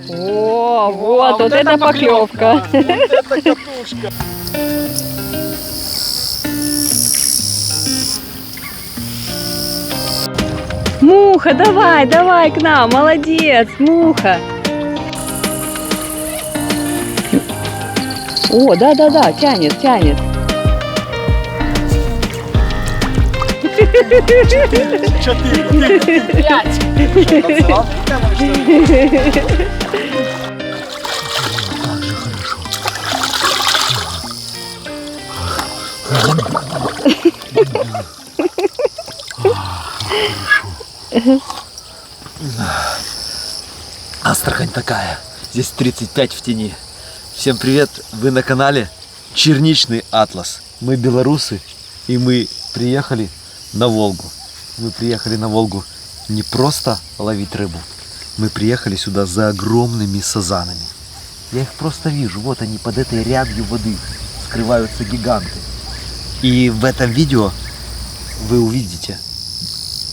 О, вот это поклевка. Вот это катушка. Муха, давай, давай к нам, молодец, муха. О, да, тянет. 4, 5. Астрахань такая. Здесь 35 в тени. Всем привет! Вы на канале Черничный Атлас. Мы белорусы, и мы приехали на Волгу. Мы приехали на Волгу не просто ловить рыбу. Мы приехали сюда за огромными сазанами. Я их просто вижу. Вот они под этой рябью воды скрываются гиганты. И в этом видео вы увидите,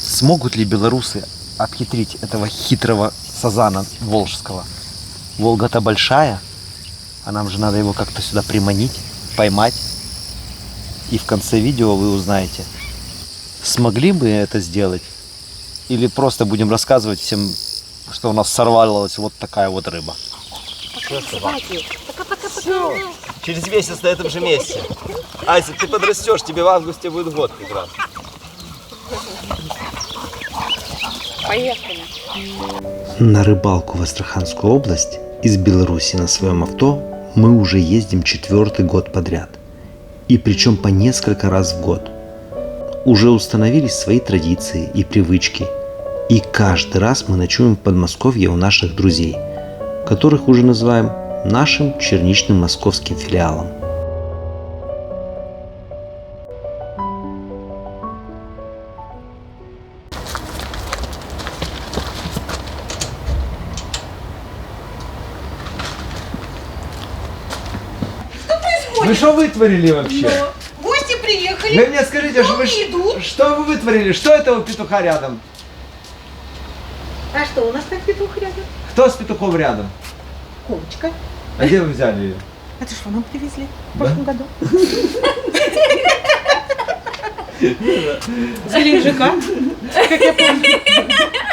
смогут ли белорусы обхитрить этого хитрого сазана волжского. Волга-то большая, а нам же надо его как-то сюда приманить, поймать. И в конце видео вы узнаете, смогли бы это сделать, или просто будем рассказывать всем, что у нас сорвалась вот такая вот рыба. Все, через месяц на этом же месте. Ася, ты подрастешь, тебе в августе будет год как раз. Поехали. На рыбалку в Астраханскую область из Беларуси на своем авто мы уже ездим 4-й год подряд. И причем по несколько раз в год. Уже установились свои традиции и привычки. И каждый раз мы ночуем в Подмосковье у наших друзей, которых уже называем нашим черничным московским филиалом. Вы что вытворили вообще? Гости приехали. Вы мне скажите, что вы вытворили? Что это у петуха рядом? А что, у нас так петух рядом? Кто с петухом рядом? Ковочка. А где вы взяли ее? Это что, нам привезли в прошлом году? С Геленджика. Как я помню.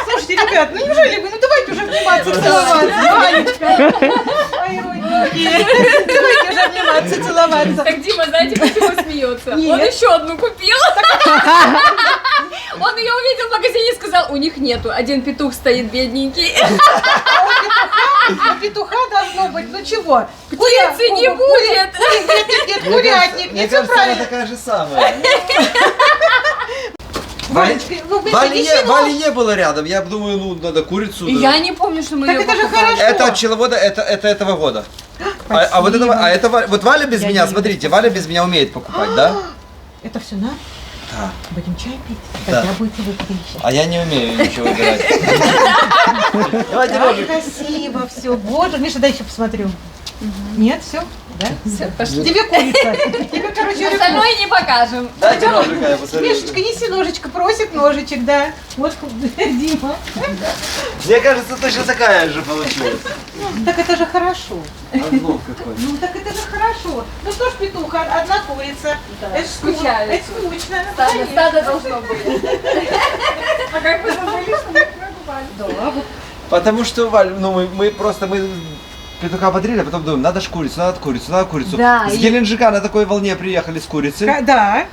Слушайте, ребят, ну неужели вы? Ну давайте уже обниматься, целоваться. Валечка. Ой, родненькие. Давайте уже обниматься, целоваться. Так Дима, знаете, почему смеется? Нет. Он еще одну купил. Он ее увидел в магазине и сказал, у них нету. Один петух стоит бедненький. А у петуха должно быть, ну чего? Птицы не будет. Нет, курятник, Мне нет, все кажется, она правильно. такая же самая. Валечка, ну вы Вали не было рядом. Я думаю, ну надо курицу. Я не помню, что мы Так ее это же покупали. хорошо. Это от пчеловода, это этого года. А вот Спасибо. вот Валя без Я меня, не смотрите, Валя без меня умеет покупать, да? Это все на? Да. Будем чай пить? Да. Тогда будете вы вещи. А я не умею ничего выбирать. Давайте, Ай, Рожик. красиво все. Боже, Миша, дай еще посмотрю. Нет, все? Да? Всё, пошли. Тебе курица. Тебе, короче, Остальное не покажем. Дайте ножика, я посмотрю. Мишечка, неси ножичка, просит ножичек, да. Вот Дима. Мне кажется, точно такая же получилась. Так это же хорошо. Разлом какой. Ну так это же хорошо. Ну что ж, петух, одна курица. Это ж Скучают. Это скучно. Стадо должно быть. А как вы забыли, что мы их покупали? Да, вот. Потому что, Валь, ну мы петуха подрили, а потом думаем, надо ж курицу, надо курицу. Да, С и- Геленджика на такой волне приехали с курицей. Да,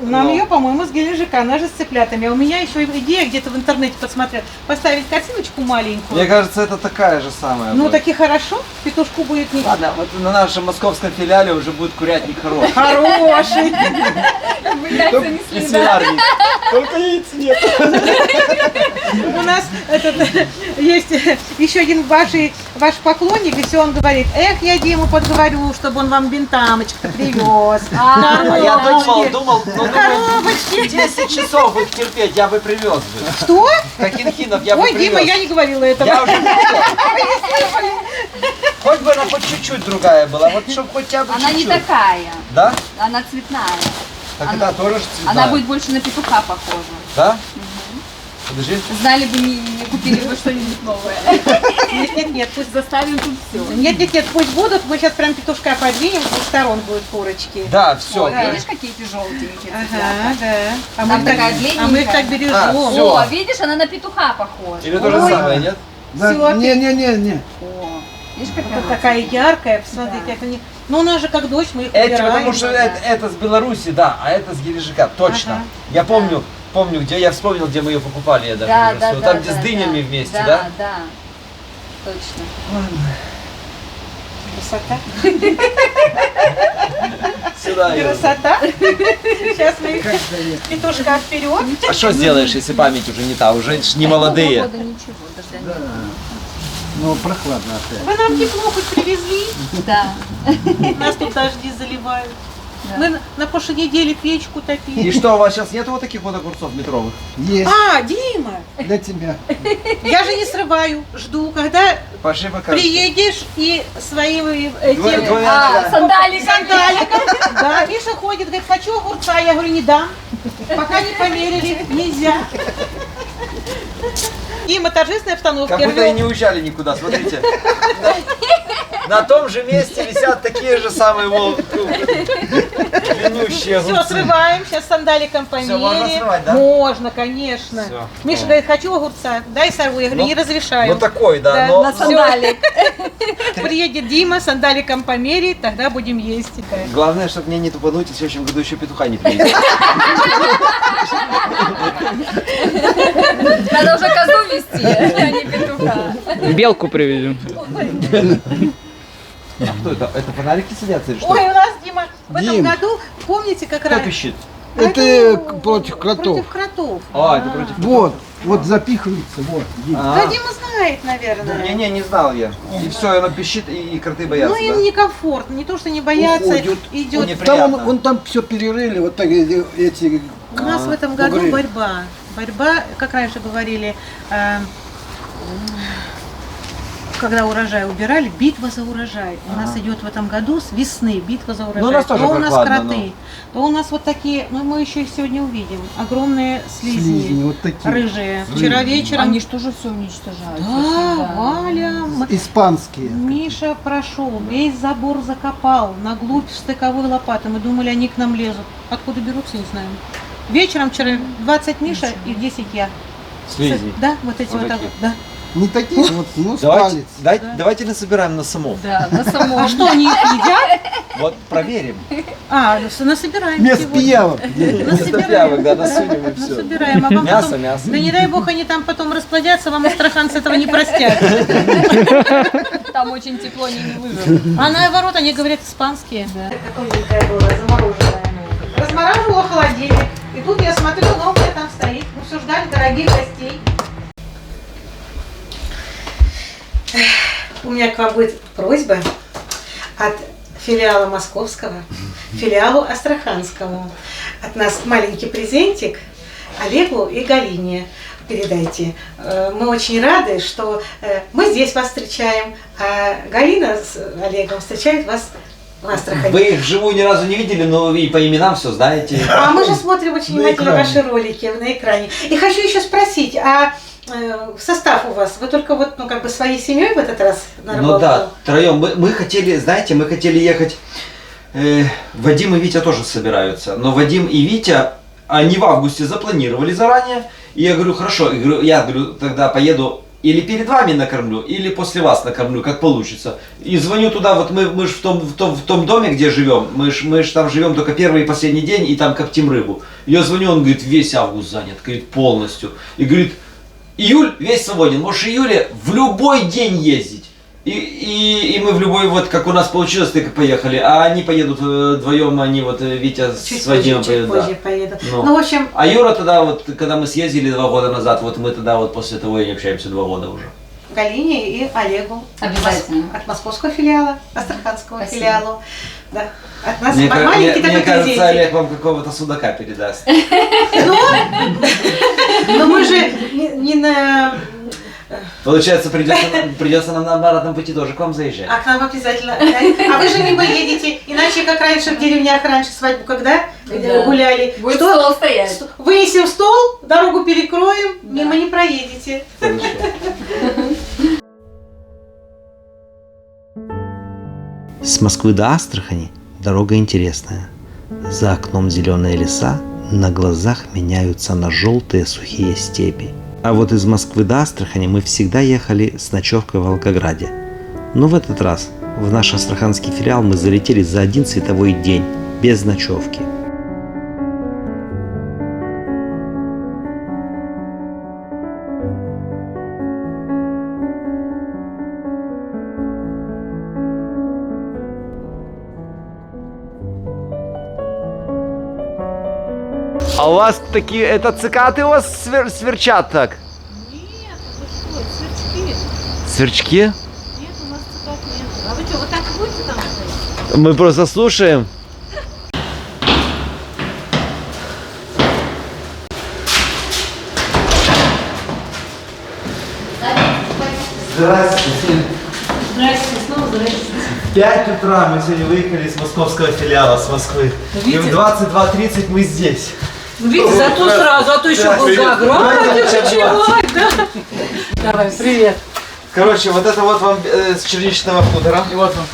нам Но. ее, по-моему, с Геленджика, она же с цыплятами. А у меня еще идея где-то в интернете посмотрел, поставить картиночку маленькую. Мне кажется, это такая же самая. Ну будет. так и хорошо, петушку будет не... Ладно, вот на нашем московском филиале уже будет курятник хороший. Хороший. Вы яйца И несли, да? свинарник. Только яиц нет. У нас есть еще один ваш поклонник, и все он говорит, эх, я Диму подговорю, чтобы он вам бентамочку привез. А я думал, Коробочки. 10 часов бы терпеть, я бы привез бы. Что? Кокенхинов я бы Ой, привез. Дима, я не говорила этого. Я уже хоть бы она хоть чуть-чуть другая была, вот чтобы хотя бы Она не чуть-чуть. такая. Да? Она цветная. Так это тоже ж цветная. Она будет больше на петуха похожа. Да? Подожди. Знали бы, не купили бы что-нибудь новое. Нет, пусть Заставим тут все. Нет, пусть будут. Мы сейчас прям петушка подвинем, с двух сторон будут курочки. Да, все. Да. Видишь, какие эти желтенькие Ага, да. А Там мы, так, такая длинненькая. а мы их так бережем. всё. О, видишь, она на петуха похожа. Или то же Ой. самое, нет? Всё, Не. О, видишь, вот какая такая яркая, посмотрите, это не... Ну, у нас же как дочь, мы их Эти, убираем. потому что это с Беларуси, да, а это с Геленджика, точно. Ага. Я помню, где я вспомнил, где мы ее покупали, я даже Да, уже да, всё. да. Там, где с дынями вместе, да? Да, да. Точно. Красота. Сюда её. Красота. Сейчас мы их петушка вперед. А что сделаешь, если память уже не та, уже ж не молодые? Погода ничего, дождя не было. Ну, прохладно опять. Вы нам тепло хоть привезли. Да. Нас тут дожди заливают. Да. Мы на прошлой неделе печку топили. И что, у вас сейчас нету вот таких вот огурцов метровых? Есть А, Дима, для тебя. я же не срываю. Жду, когда Пошли покажем. приедешь и своими этими Двумя А, ногами. сандаликами. сандаликом. Да, Миша ходит, говорит, хочу огурца. Я говорю, не дам. Пока не померили, нельзя. Дима, торжественная обстановка. Как будто и рвем. не уезжали никуда, смотрите. На том же месте висят такие же самые длиннющие Все, огурцы. срываем, сейчас сандаликом померим. можно срывать, да? Можно, конечно. Всё. Миша О. говорит, хочу огурца, дай сорву. Я говорю, Ну, не разрешаю. Ну такой, да, Да, но... На сандалик. Приедет Дима, сандаликом померит, тогда будем есть. Главное, чтобы мне не тупануть, и в следующем году еще петуха не привезли. Надо уже козу вести, а не петуха. Белку привезем. А кто это? Это фонарики садятся или что? Ой, у нас, Дима, в этом Дим. году, помните, как Кто раз... пищит? Это против кротов. Против кротов. А, это против... Вот запихивается, вот. Дим. Да, Дима знает, наверное. Не знал я. И все, оно пищит, и кроты боятся, Ну, им да? некомфортно, не то, что не боятся, Уходят. идет. Не Там приятно. вон там все перерыли, вот так эти... У нас в этом году бугры. борьба. Борьба, как раньше говорили, когда урожай убирали, битва за урожай. У нас идет в этом году с весны битва за урожай. Ну, у нас тоже то у нас прохладно, кроты, то у нас вот такие, ну мы еще их сегодня увидим, огромные Слизни, слизни, вот такие. рыжие. Вчера вечером... Они же тоже все уничтожают. Да, Валя, Испанские. Миша прошел, весь забор закопал, на глубь штыковой лопатой. Мы думали, они к нам лезут. Откуда берутся, не знаем. Вечером вчера 20 Миша и 10 я. Слизни. Да, вот эти Вот вот. такие. Да. Не такие, вот, ну, с Давайте, палец. давайте насобираем на самов. Да, на самом. А что, они их едят? Вот проверим. А, насобираем. Вместо сегодня. пиявок. Вместо пиявок, да, насунем и все. Насобираем. А вам Мясо, потом... мясо. Да не дай бог, они там потом расплодятся, вам астраханцы этого не простят. Там очень тепло, они не выживут. А наоборот, они говорят испанские. Да. Какое было замороженное. Размораживала холодильник. И тут я смотрю, новое там стоит. Мы все ждали дорогих гостей. У меня к вам будет просьба от филиала московского, филиалу астраханскому. От нас маленький презентик Олегу и Галине передайте. Мы очень рады, что мы здесь вас встречаем, а Галина с Олегом встречают вас в Астрахани. Вы их вживую ни разу не видели, но и по именам все знаете. А мы же смотрим очень На внимательно экране. ваши ролики на экране. И хочу еще спросить, а состав у вас, вы только вот, ну, как бы своей семьей в этот раз на рыбалку? Ну да, втроем. Мы хотели, знаете, мы хотели ехать. Вадим и Витя тоже собираются. Но Вадим и Витя, они в августе запланировали заранее. И я говорю, хорошо, я говорю, тогда поеду или перед вами накормлю, или после вас накормлю, как получится. И звоню туда, вот мы же в том доме, где живем, мы ж там живем только первый и последний день, и там коптим рыбу. Я звоню, он говорит, весь август занят, говорит, полностью. И говорит, июль весь свободен, можешь в июле в любой день ездить. И мы в любой, вот как у нас получилось, так и поехали. А они поедут вдвоем, они вот Витя Чуть с Вадимом позже, чуть поедут. позже поедут. Ну. Ну, в общем, А Юра тогда, вот, когда мы съездили 2 года назад, вот мы тогда вот после того и не общаемся 2 года уже. Галине и Олегу. Обязательно. От московского филиала, астраханского Спасибо. филиалу. Да. От нас Мне маленький такой кажется, презентик. Олег вам какого-то судака передаст. Но мы же не на Получается, придется нам на обратном пути тоже к вам заезжать. А к нам обязательно. А вы же мимо едете. Иначе, как раньше в деревнях, раньше свадьбу, когда гуляли. Будет что? стол стоять. Вынесем стол, дорогу перекроем, мимо не проедете. С Москвы до Астрахани дорога интересная. За окном зеленые леса, на глазах меняются на желтые сухие степи. А вот из Москвы до Астрахани мы всегда ехали с ночевкой в Волгограде. Но в этот раз в наш астраханский филиал мы залетели за один световой день, без ночевки. А у вас такие, это цикаты у вас сверчат так? Нет, это что, сверчки. Сверчки? Нет, у нас цикад нет. А вы что, вот так и будете там стоять? Мы просто слушаем. Здравствуйте. Здрасте, снова здрасте. В 5 утра мы сегодня выехали из московского филиала, с Москвы. И в 22:30 мы здесь. Видите, зато сразу, а то еще был заград, да? Давай, привет. Короче, вот это вот вам с черничного хутора. И вот вам,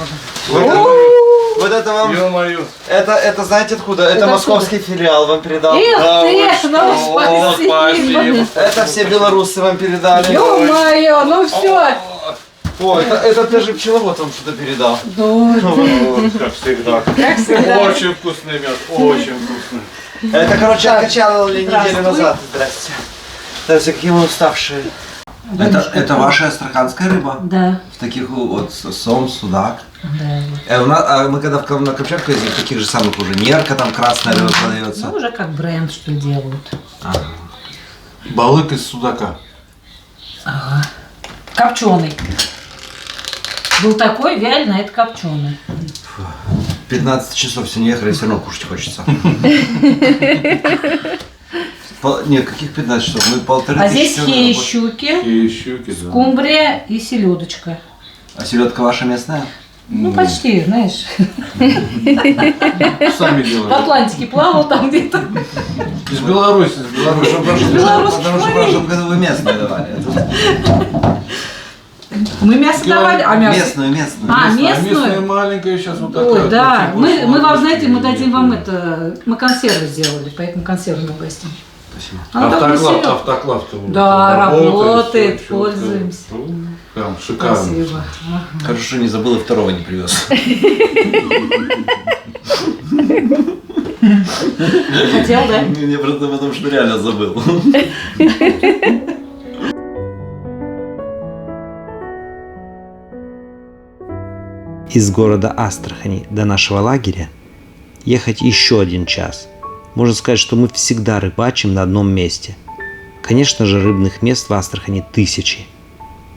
Вот это вам. ё-моё. Это знаете откуда? Это московский филиал вам передал. Эх ты, ну спасибо. Это все белорусы вам передали. Ё-моё, ну все. О, это даже пчеловод вам что-то передал. Вот, как всегда. Как всегда. Очень вкусный мед, очень вкусный. Это, короче, откачали неделю назад. Здрасте. Здрасте, какие мы уставшие. Это ваша астраханская рыба? Да. В таких вот сом, судак. Да. А мы когда на Камчатку ездили, в таких же самых уже нерка, там красная рыба продается. Ну, уже как бренд, что делают. Балык из судака. Ага. Копченый. Был такой вяленый, а это копченый. 15 часов все не ехали, все равно кушать хочется. Нет, каких 15 часов? Мы 1500. А здесь хей щуки, И щуки, да. скумбрия и селедочка. А селедка ваша местная? Ну, почти, знаешь. Сами В делаем. Атлантике плавал там где-то. Из Беларуси, из Беларуси. Потому что в прошлом году вы местную давали. Мы мясо давали, а мясо... Местную. А, А местная местную? маленькая сейчас вот такая. Ой, да. вот Мы вам, знаете, мы дадим вам это... Мы консервы сделали, поэтому консервы мы гостим. Спасибо. Автоклав-то у нас Да, там работает, всё чётко. пользуемся. Прям шикарно. Спасибо. Ага. Хорошо, не забыл и второго не привез. Хотел, да? Не просто потому, что реально забыл. Из города Астрахани до нашего лагеря ехать еще 1 час. Можно сказать, что мы всегда рыбачим на одном месте. Конечно же, рыбных мест в Астрахани тысячи,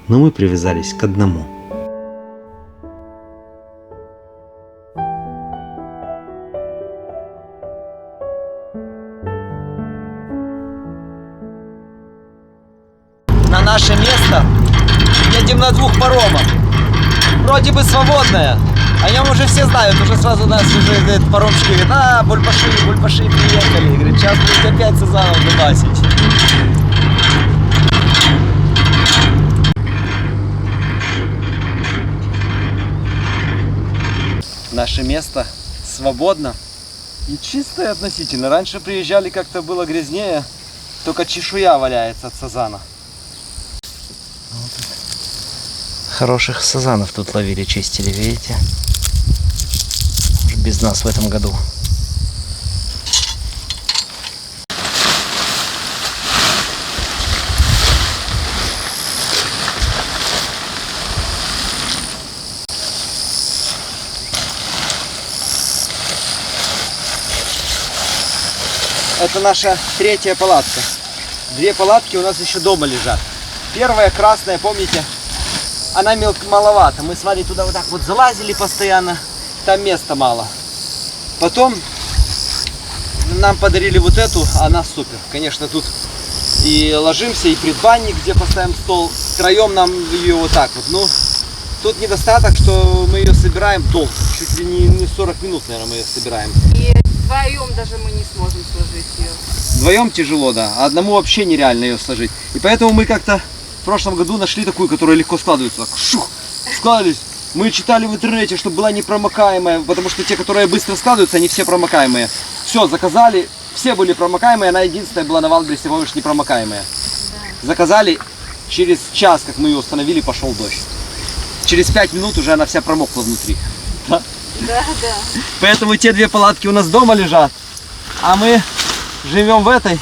но мы привязались к одному. На наше место едем на 2 паромах. Вроде бы свободная. О нем уже все знают, уже сразу нас уже говорит, паромщики говорят, бульбаши приехали. Говорит, сейчас будете опять сазанов выбасить. Наше место свободно и чистое относительно. Раньше приезжали, как-то было грязнее, только чешуя валяется от сазана. Хороших сазанов тут ловили, чистили, видите? Уже без нас в этом году. Это наша 3-я палатка. 2 палатки у нас еще дома лежат. Первая красная, помните? Она маловато. Мы с Варей туда вот так вот залазили постоянно. Там места мало. Потом нам подарили вот эту, она супер. Конечно, тут и ложимся, и предбанник, где поставим стол. втроем нам ее вот так вот. Ну, тут недостаток, что мы ее собираем долго. Чуть ли не 40 минут, наверное, мы ее собираем. И вдвоем даже мы не сможем сложить ее. Вдвоем тяжело, да. А одному вообще нереально ее сложить. И поэтому мы как-то в прошлом году нашли такую, которая легко складывается. Так, шух, складывались. Мы читали в интернете, чтобы была непромокаемая, потому что те, которые быстро складываются, они все промокаемые. Все, заказали, все были промокаемые, она единственная была на Валбересе, помнишь, непромокаемая. Да. Заказали, через час, как мы ее установили, пошел дождь. Через 5 минут уже она вся промокла внутри. Да? Да. Поэтому те две палатки у нас дома лежат, а мы живем в этой.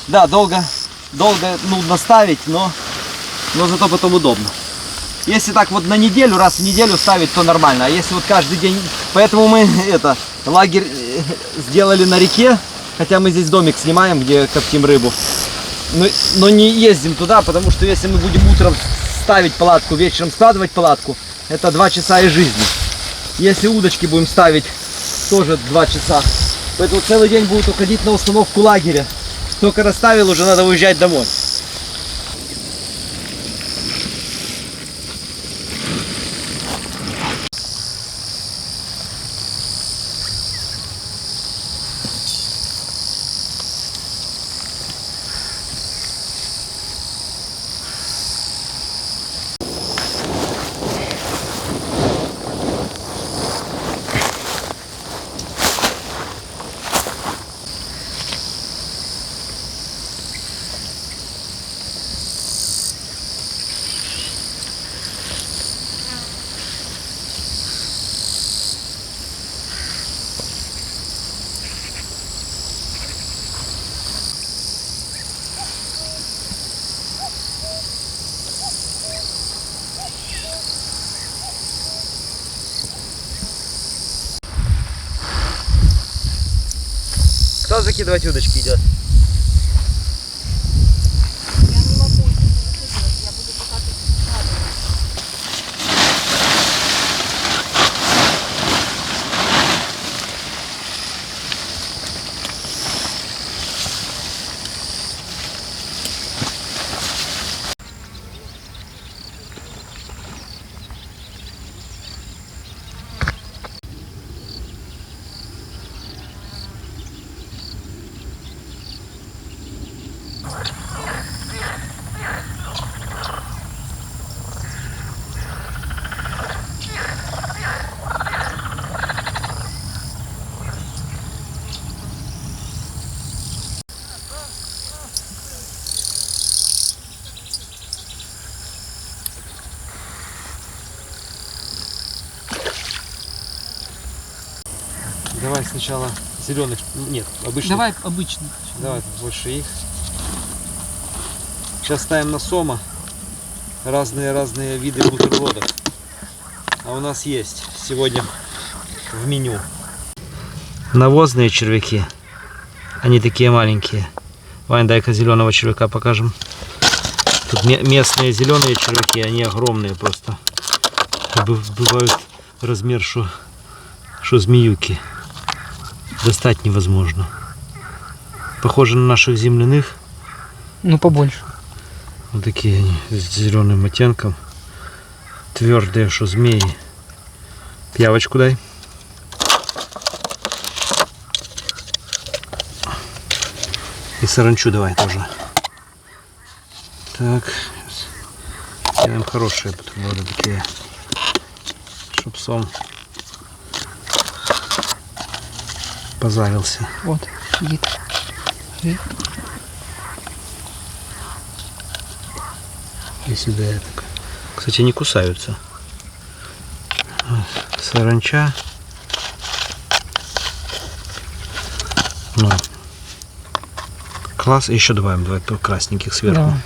Да, долго нудно ставить, но зато потом удобно. Если так вот на неделю, раз в неделю ставить, то нормально. А если вот каждый день... Поэтому мы лагерь сделали на реке. Хотя мы здесь домик снимаем, где коптим рыбу. Но не ездим туда, потому что если мы будем утром ставить палатку, вечером складывать палатку, это 2 часа из жизни. Если удочки будем ставить, тоже 2 часа. Поэтому целый день будет уходить на установку лагеря. Только расставил, уже надо уезжать домой. Кто закидывать удочки идет? Я не могу закидывать, я буду пока тут складывать. Давай сначала зеленых, нет, обычных. Давай обычно. Давай больше их. Сейчас ставим на сома разные виды бутербродов. А у нас есть сегодня в меню навозные червяки. Они такие маленькие. Вань, дай-ка зеленого червяка покажем. Тут местные зеленые червяки, они огромные просто. Бывают размер, что змеюки. Достать невозможно. Похожи на наших земляных. Ну, побольше. Вот такие они с зеленым оттенком. Твердые, что змеи. Пиявочку дай. И саранчу давай тоже. Так. Делаем хорошие бутерброды такие. Чтоб сом позарился. Вот, сидит. И сюда я так. Кстати, не кусаются. Вот. Саранча. Ну. Класс. Еще добавим 2 красненьких сверху. Да.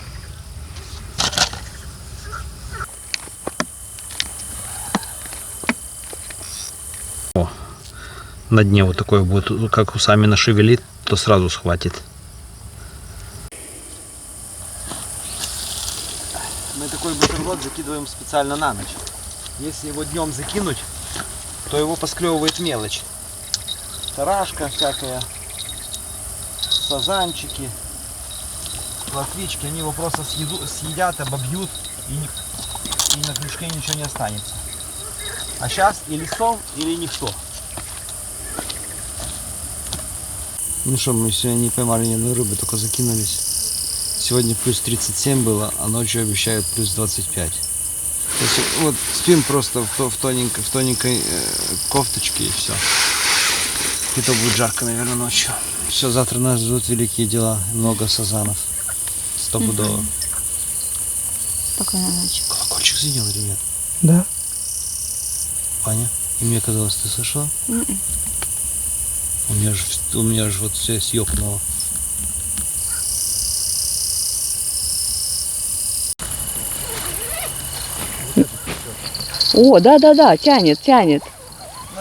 На дне вот такой будет, как усами нашевелит, то сразу схватит. Мы такой бутерброд закидываем специально на ночь. Если его днем закинуть, то его посклевывает мелочь. Тарашка всякая, сазанчики. латвички, они его просто съедят, обобьют, и на крючке ничего не останется. А сейчас или сом, или никто. Ну что, мы сегодня не поймали ни одной рыбы, только закинулись. Сегодня плюс 37 было, а ночью обещают плюс 25. То есть, вот спим просто в тоненькой кофточке и все. И то будет жарко, наверное, ночью. Все, завтра нас ждут великие дела. Много сазанов. Стопудово. Спокойной ночи. Колокольчик звенел или нет? Да. Ваня? И мне казалось, ты слышала? У меня же вот все съёкнуло. О, да, тянет. Ну,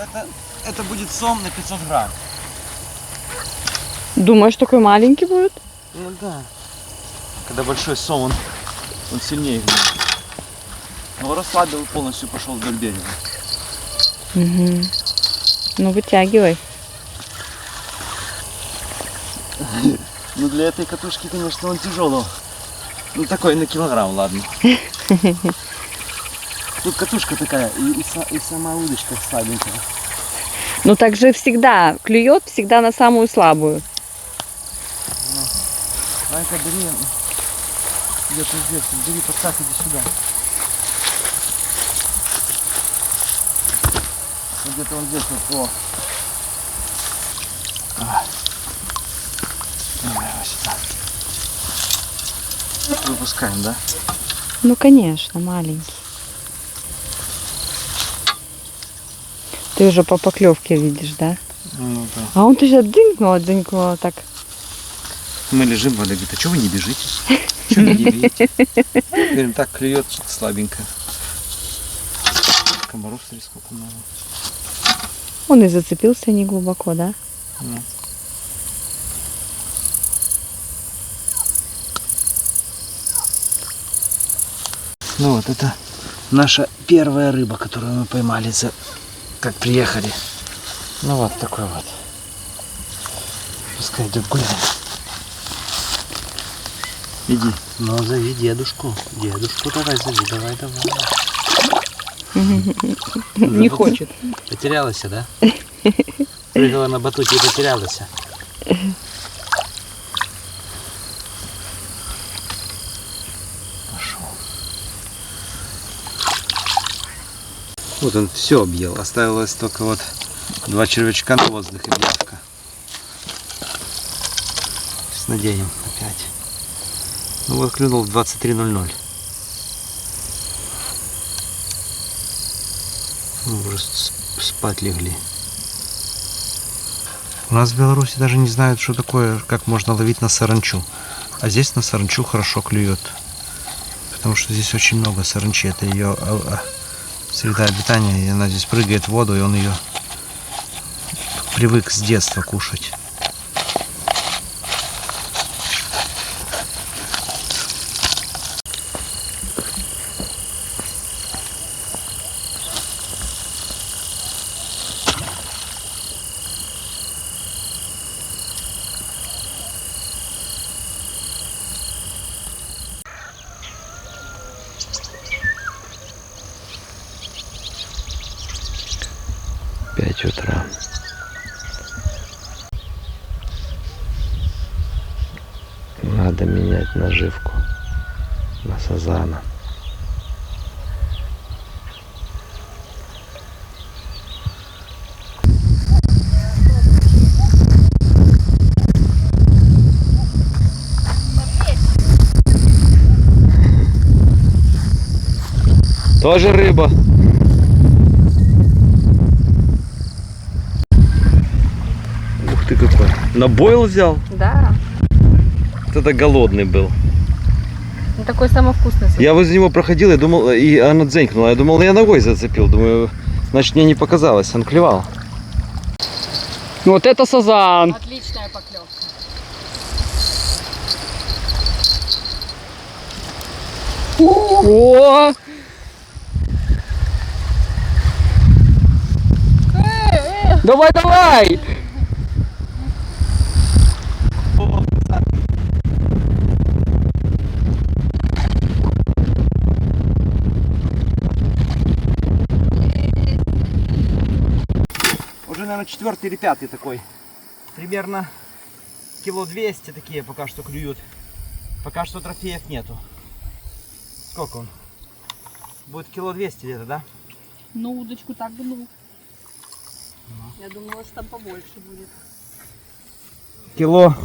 это будет сом на 500 грамм. Думаешь, такой маленький будет? Ну да. Когда большой сом, он сильнее гнет. Но расслабил, полностью пошел вдоль берега. Угу. Ну, вытягивай. Ну для этой катушки, конечно, он тяжелый. Ну такой на килограмм, ладно. Тут катушка такая, и сама удочка слабенькая. Ну, так же всегда клюет, всегда на самую слабую. Ванька, бери, где-то здесь, бери подсак, иди сюда. Вот где-то он здесь, вот, Давай его сюда. Выпускаем, да? Ну, конечно, маленький. Ты уже по поклевке видишь, да? Ну да. А он сейчас дзынькнуло так. Мы лежим, Валя говорит, а что вы не бежите? Что вы не бежите? Говорим, так клюет слабенько. Комаров, смотри, сколько много. Он и зацепился не глубоко, да? Ну. Ну вот, это наша первая рыба, которую мы поймали, как приехали. Ну вот такой вот. Пускай идет гулять. Иди. Ну, зови дедушку. Дедушку давай зови, давай. Не хочет. Потерялась, да? Прыгала на батуте и потерялась. Пошел. Вот он все объел. Оставилось только вот 2 червячка на воздух и бьявка. Сейчас наденем опять. Ну вот клюнул в 23:00. Мы уже спать легли. У нас в Беларуси даже не знают, что такое, как можно ловить на саранчу. А здесь на саранчу хорошо клюет. Потому что здесь очень много саранчи. Это ее среда обитания. И она здесь прыгает в воду, и он ее привык с детства кушать. Утра. Надо менять наживку на сазана. Тоже рыба. Ух ты какой. На бойл взял? Да. Это голодный был. Он такой самый вкусный. Я возле него проходил, я думал, и она дзенькнула. Я думал, я ногой зацепил. Думаю, значит, мне не показалось. Он клевал. Вот это сазан. Отличная поклевка. О! Давай! наверное, 4-й или 5-й такой. Примерно кило 200 такие пока что клюют. Пока что трофеев нету. Сколько он? Будет кило 200 где-то, да? Ну, удочку так гнул. Я думала, что там побольше будет. Кило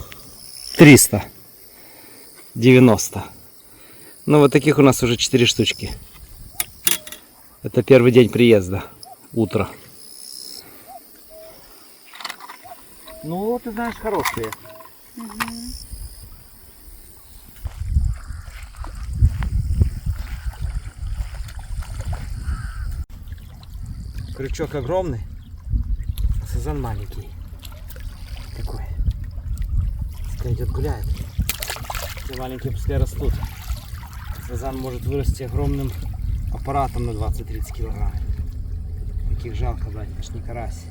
390. Ну вот таких у нас уже 4 штучки. Это первый день приезда. Утро. Ну, ты знаешь, хорошие. Крючок огромный, а сазан маленький. Такой. Пускай идет гуляет. Все маленькие пускай растут. Сазан может вырасти огромным аппаратом на 20-30 килограмм. Таких жалко брать, это ж не карась.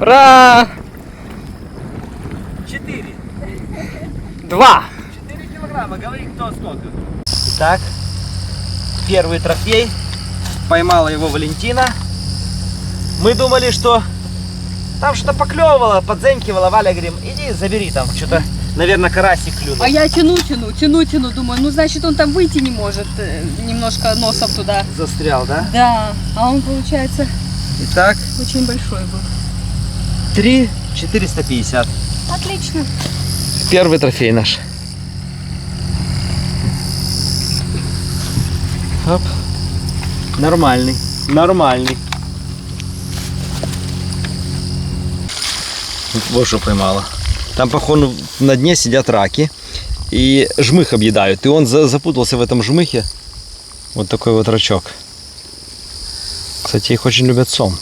Ура! 4. 2. 4 килограмма, говори кто сколько. Итак, первый трофей. Поймала его Валентина. Мы думали, что там что-то поклевывало, подзенькивало. Валя, говорим, иди забери там что-то. Наверное, карасик клюнул. А я тяну, думаю, ну значит он там выйти не может, немножко носом туда. Застрял, да? Да, а он получается Итак, очень большой был. 3 450. Отлично. Первый трофей наш. Оп. Нормальный. Нормальный. Вот что поймала. Там, походу, на дне сидят раки и жмых объедают. И он запутался в этом жмыхе. Вот такой вот рачок. Кстати, их очень любят сом.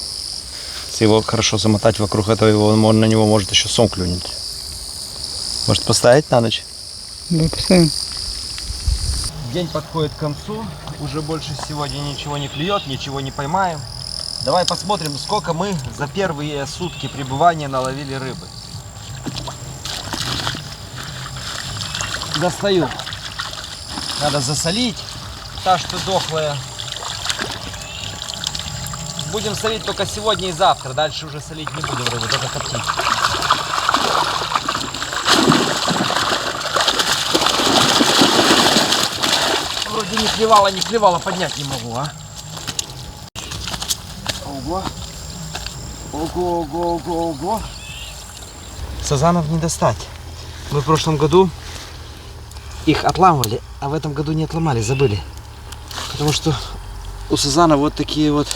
Если его хорошо замотать вокруг этого, на него может еще сом клюнуть. Может поставить на ночь? Да, поставим. День подходит к концу. Уже больше сегодня ничего не клюет, ничего не поймаем. Давай посмотрим, сколько мы за первые сутки пребывания наловили рыбы. Достаю. Надо засолить. Та, что дохлая. Будем солить только сегодня и завтра. Дальше уже солить не будем рыбу, только коптить. Вроде не клевала, поднять не могу, а? Ого. Ого. Сазанов не достать. Мы в прошлом году их отламывали, а в этом году не отломали, забыли. Потому что у сазана вот такие вот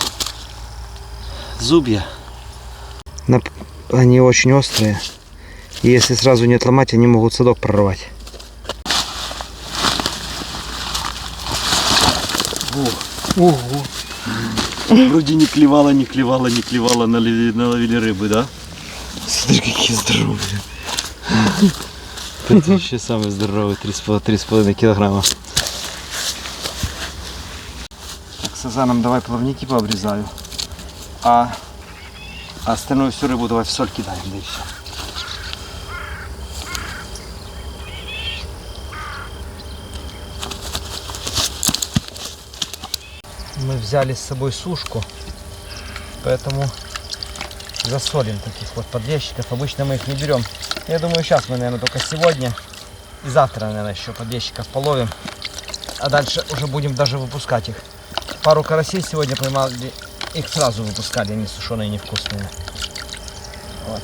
зубья. Они очень острые. И если сразу не отломать, они могут садок прорвать. Ого. Вроде не клевала, наловили рыбы, да? Смотри, какие здоровые. Это вообще самый здоровый, 3,5 килограмма. Так, сазаном давай плавники пообрезаю. А остальную всю рыбу давай в соль кидаем, да и все. Мы взяли с собой сушку, поэтому засолим таких вот подвесчиков. Обычно мы их не берем. Я думаю, сейчас мы, наверное, только сегодня и завтра, наверное, еще подвесчиков половим. А дальше уже будем даже выпускать их. Пару карасей сегодня поймали, их сразу выпускали, они сушеные, невкусные. Вот.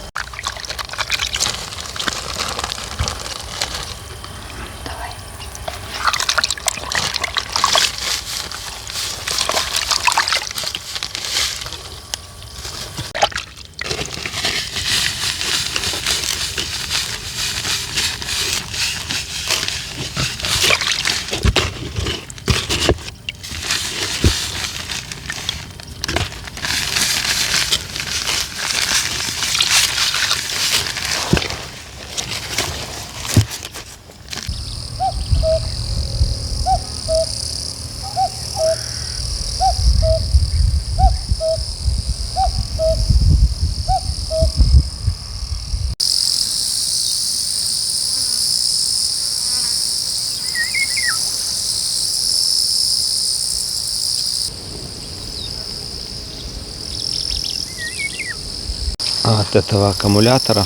от этого аккумулятора.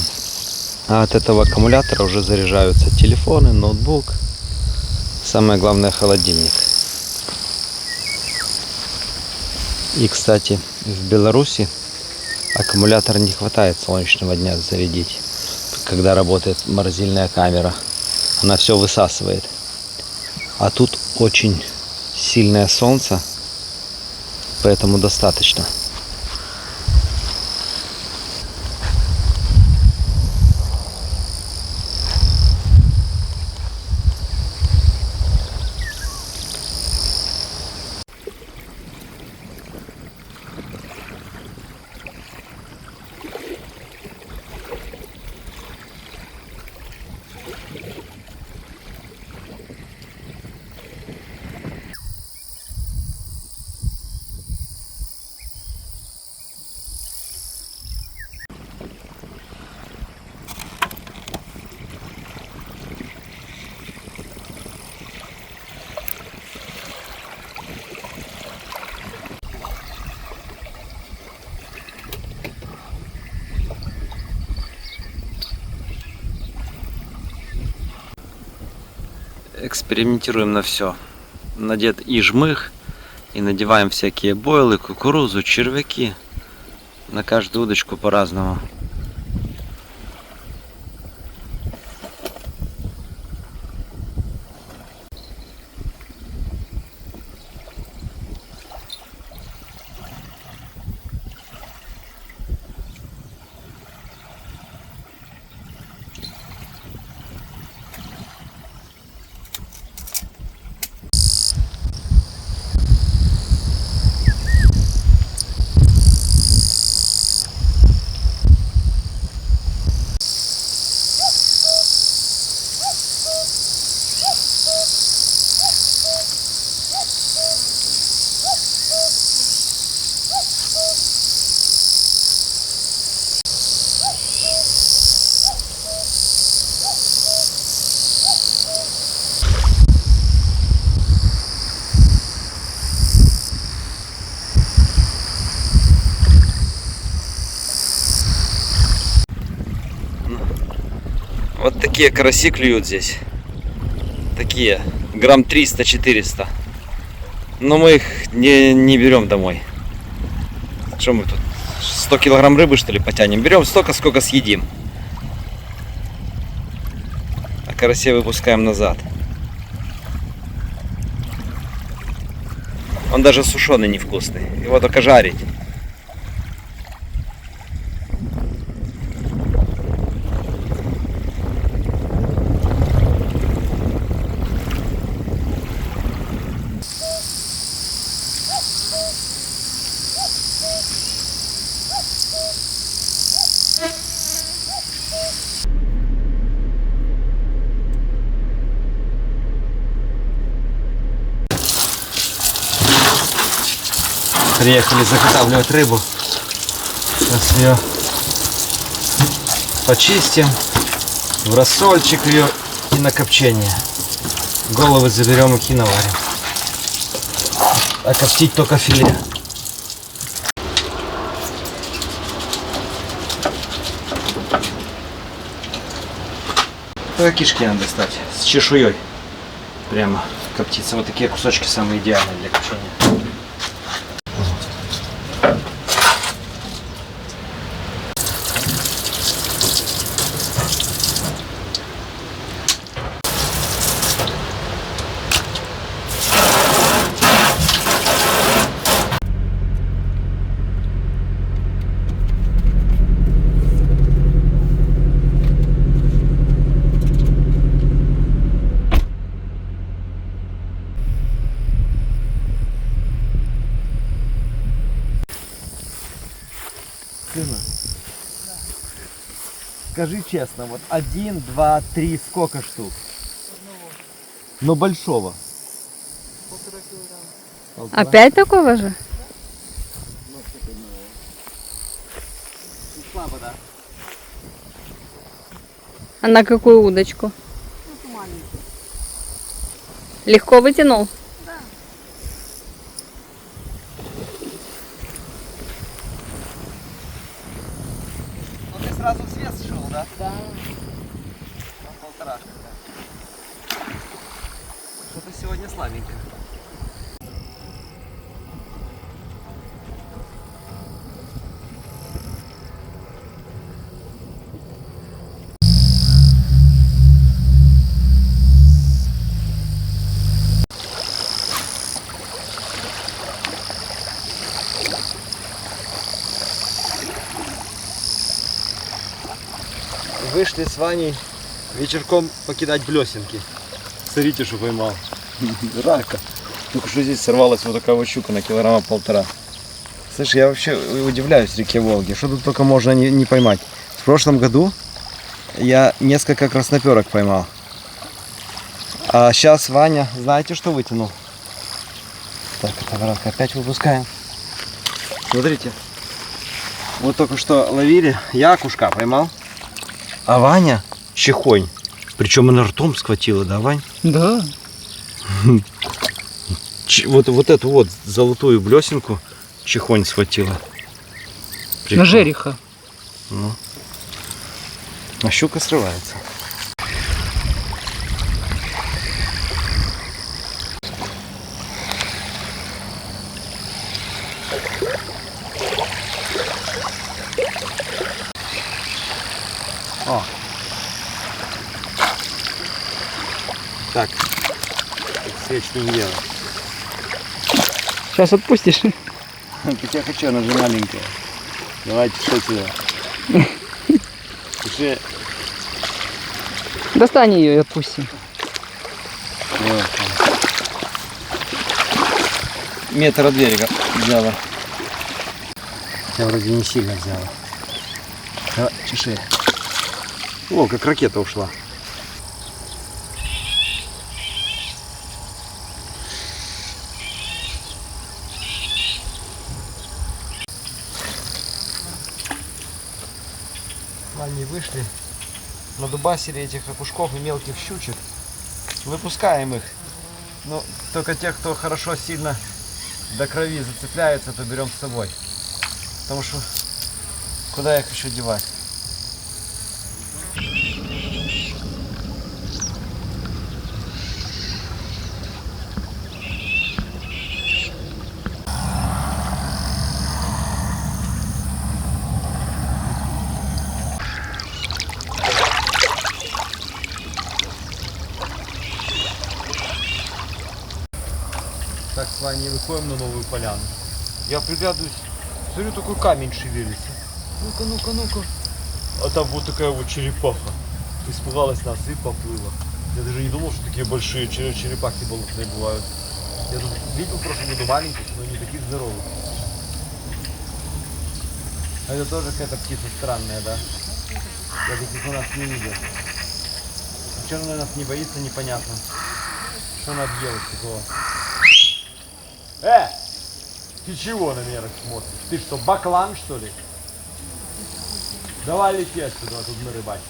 А от этого аккумулятора уже заряжаются телефоны, ноутбук. Самое главное, холодильник. И, кстати, в Беларуси аккумулятор не хватает солнечного дня зарядить, когда работает морозильная камера. Она все высасывает. А тут очень сильное солнце, поэтому достаточно. Экспериментируем на все. Надет и жмых, и надеваем всякие бойлы, кукурузу, червяки. На каждую удочку по-разному. Вот такие караси клюют здесь. Такие. Грамм 300-400. Но мы их не берем домой. Что мы тут? 100 килограмм рыбы, что ли, потянем? Берем столько, сколько съедим. А карасей выпускаем назад. Он даже сушеный невкусный. Его только жарить. Приехали заготавливать рыбу. Сейчас ее почистим, в рассольчик ее и на копчение. Головы заберем и наварим. А коптить только филе. Только кишки надо достать с чешуей. Прямо коптиться. Вот такие кусочки самые идеальные для копчения. Скажи честно, вот 1, 2, 3, сколько штук? Но большого. Опять такого же? Слабо, да? А на какую удочку? Легко вытянул? А Полторашка. Что-то сегодня слабенько. Вышли с Ваней вечерком покидать блесенки. Смотрите, что поймал. Рака. Только что здесь сорвалась вот такая вот щука на килограмма 1,5. Слушай, я вообще удивляюсь реке Волге. Что тут только можно не поймать. В прошлом году я несколько красноперок поймал. А сейчас Ваня, знаете, что вытянул? Так, это вратка опять выпускаем. Смотрите. Вот только что ловили. Я окушка поймал. А Ваня чехонь. Причем она ртом схватила, да, Вань? Да. Вот эту вот золотую блесенку чехонь схватила. На жереха. Ну. А щука срывается. О. Так, свечку не делай. Сейчас отпустишь. Так я хочу, она же маленькая. Давайте что сюда. Уже Достань ее и отпусти. вот. Метр от берега взяла. Хотя вроде не сильно взяла. Давай, чеши. О, как ракета ушла. Ванни вышли, надубасили этих окушков и мелких щучек. Выпускаем их. Но только тех, кто хорошо сильно до крови зацепляется, то берем с собой. Потому что куда их еще девать? Так с вами выходим на новую поляну. Я приглядываюсь, смотрю, такой камень шевелится. Ну-ка, ну-ка, ну-ка. А там вот такая вот черепаха. Испугалась нас и поплыла. Я даже не думал, что такие большие черепахи болотные бывают. Я тут видел в прошлом году маленьких, но не таких здоровых. А это тоже какая-то птица странная, да? Я таких у нас не видел. Почему она нас не боится, непонятно. Что надо делать такого? Ты чего на меня смотришь? Ты что, баклан, что ли? Давай лети отсюда, а тут мы рыбачим.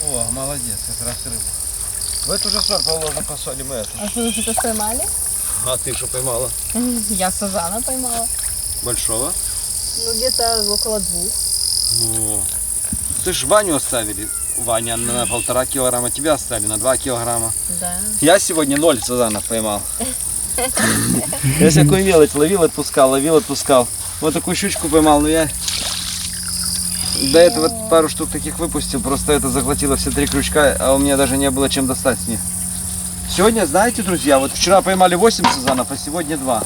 О, молодец, как раз рыба. В эту же соль положим, посолим эту. А что вы что-то поймали? А ты что поймала? Я сазана поймала. Большого? Ну, где-то около 2. О. Ты ж Ваню оставили. Ваня на 1,5 килограмма, тебя оставили на 2 килограмма. Да. Я сегодня 0 сазанов поймал. Я всякую мелочь ловил, отпускал, ловил, отпускал. Вот такую щучку поймал, но я до этого пару штук таких выпустил, просто это заглотило все 3 крючка, а у меня даже не было чем достать с них. Сегодня, знаете, друзья, вот вчера поймали 8 сазанов, а сегодня 2.